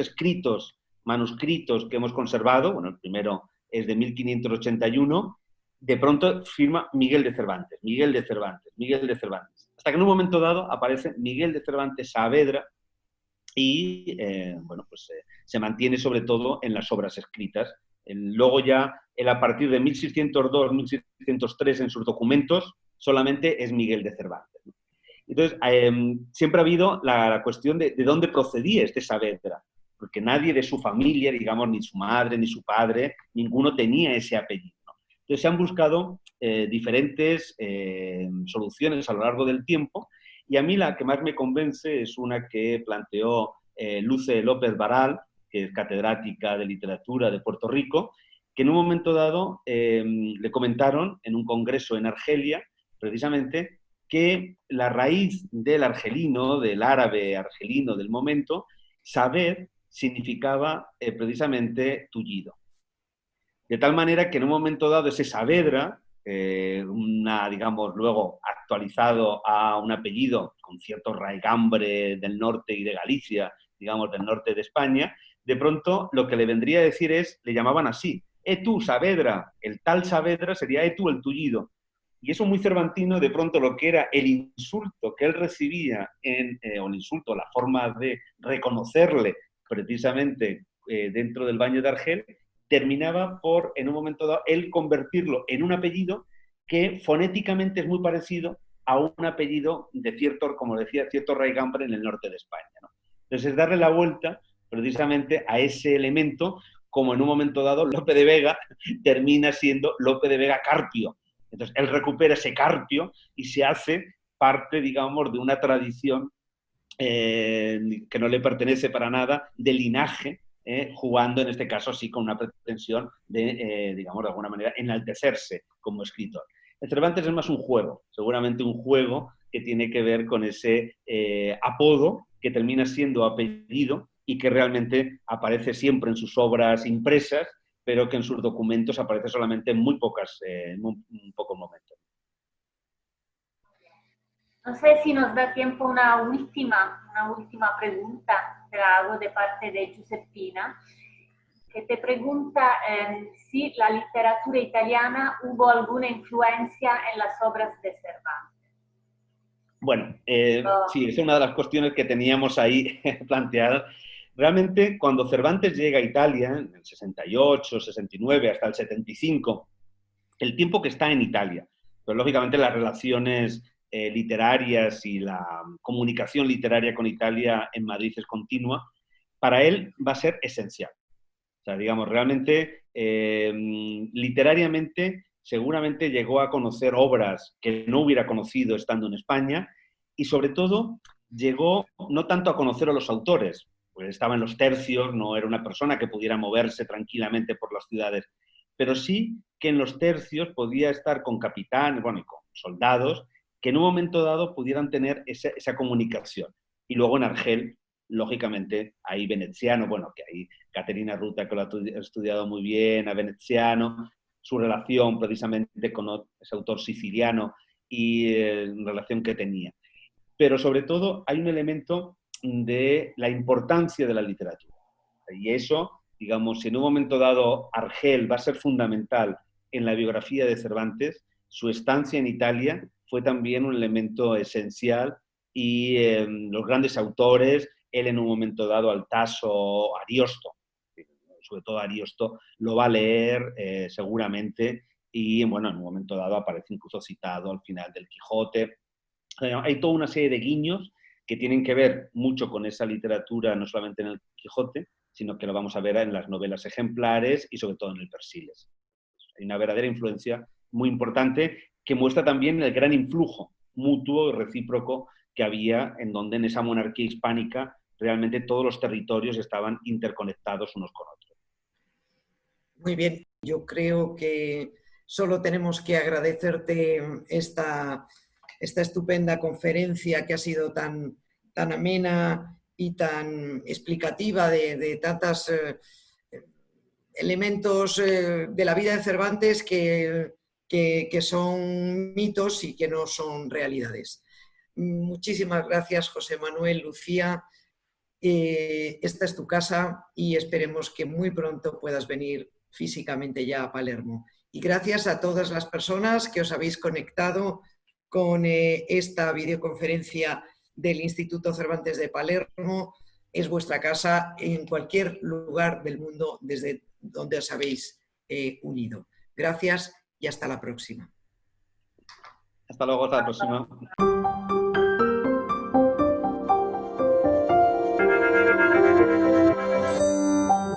Speaker 2: manuscritos que hemos conservado, bueno, el primero es de 1581, de pronto firma Miguel de Cervantes, Miguel de Cervantes, Miguel de Cervantes. Hasta que en un momento dado aparece Miguel de Cervantes Saavedra y, bueno, pues se mantiene sobre todo en las obras escritas. Luego ya, él a partir de 1602, 1603 en sus documentos, solamente es Miguel de Cervantes. Entonces, siempre ha habido la cuestión de dónde procedía este Saavedra, porque nadie de su familia, digamos, ni su madre, ni su padre, ninguno tenía ese apellido, ¿no? Entonces, se han buscado diferentes soluciones a lo largo del tiempo, y a mí la que más me convence es una que planteó Luce López Baral, que es catedrática de literatura de Puerto Rico, que en un momento dado le comentaron en un congreso en Argelia, precisamente, que la raíz del argelino, del árabe argelino del momento, saber significaba precisamente tullido. De tal manera que en un momento dado ese Saavedra, digamos, luego actualizado a un apellido con cierto raigambre del norte y de Galicia, digamos, del norte de España, de pronto lo que le vendría a decir le llamaban así, tú Saavedra, el tal Saavedra sería tú el tullido. Y eso muy cervantino, de pronto lo que era el insulto que él recibía, o el insulto, la forma de reconocerle precisamente dentro del baño de Argel, terminaba por, en un momento dado, él convertirlo en un apellido que fonéticamente es muy parecido a un apellido de cierto, como decía, cierto raigambre en el norte de España, ¿no? Entonces es darle la vuelta precisamente a ese elemento, como en un momento dado Lope de Vega termina siendo Lope de Vega Carpio. Entonces, él recupera ese Carpio y se hace parte, digamos, de una tradición que no le pertenece para nada, de linaje, jugando en este caso sí con una pretensión de, digamos, de alguna manera, enaltecerse como escritor. El Cervantes es más un juego, seguramente un juego que tiene que ver con ese apodo que termina siendo apellido y que realmente aparece siempre en sus obras impresas, pero que en sus documentos aparece solamente en muy pocos momentos.
Speaker 3: No sé si nos da tiempo una última pregunta, te la hago de parte de Giuseppina, que te pregunta si la literatura italiana hubo alguna influencia en las obras de Cervantes.
Speaker 2: Bueno, sí, es una de las cuestiones que teníamos ahí planteadas. Realmente, cuando Cervantes llega a Italia, en el 68, 69, hasta el 75, el tiempo que está en Italia, pues lógicamente las relaciones literarias y la comunicación literaria con Italia en Madrid es continua, para él va a ser esencial. O sea, digamos, realmente, literariamente, seguramente llegó a conocer obras que no hubiera conocido estando en España y, sobre todo, llegó no tanto a conocer a los autores, pues estaba en los tercios, no era una persona que pudiera moverse tranquilamente por las ciudades, pero sí que en los tercios podía estar con capitanes, bueno, y con soldados, que en un momento dado pudieran tener esa comunicación. Y luego en Argel, lógicamente, hay veneziano, bueno, que hay Caterina Ruta, que lo ha estudiado muy bien, a veneziano, su relación precisamente con ese autor siciliano y relación que tenía. Pero sobre todo hay un elemento de la importancia de la literatura. Y eso, digamos, si en un momento dado Argel va a ser fundamental en la biografía de Cervantes, su estancia en Italia fue también un elemento esencial y los grandes autores, él en un momento dado, Tasso, Ariosto, sobre todo Ariosto, lo va a leer seguramente y bueno, en un momento dado aparece incluso citado al final del Quijote. Hay toda una serie de guiños que tienen que ver mucho con esa literatura, no solamente en el Quijote, sino que lo vamos a ver en las novelas ejemplares y sobre todo en el Persiles. Hay una verdadera influencia muy importante que muestra también el gran influjo mutuo y recíproco que había en donde en esa monarquía hispánica realmente todos los territorios estaban interconectados unos con otros.
Speaker 1: Muy bien, yo creo que solo tenemos que agradecerte esta estupenda conferencia que ha sido tan amena y tan explicativa de tantos elementos de la vida de Cervantes que son mitos y que no son realidades. Muchísimas gracias, José Manuel, Lucía. Esta es tu casa y esperemos que muy pronto puedas venir físicamente ya a Palermo. Y gracias a todas las personas que os habéis conectado con esta videoconferencia del Instituto Cervantes de Palermo. Es vuestra casa en cualquier lugar del mundo desde donde os habéis unido. Gracias y hasta la próxima.
Speaker 2: Hasta luego, hasta la próxima.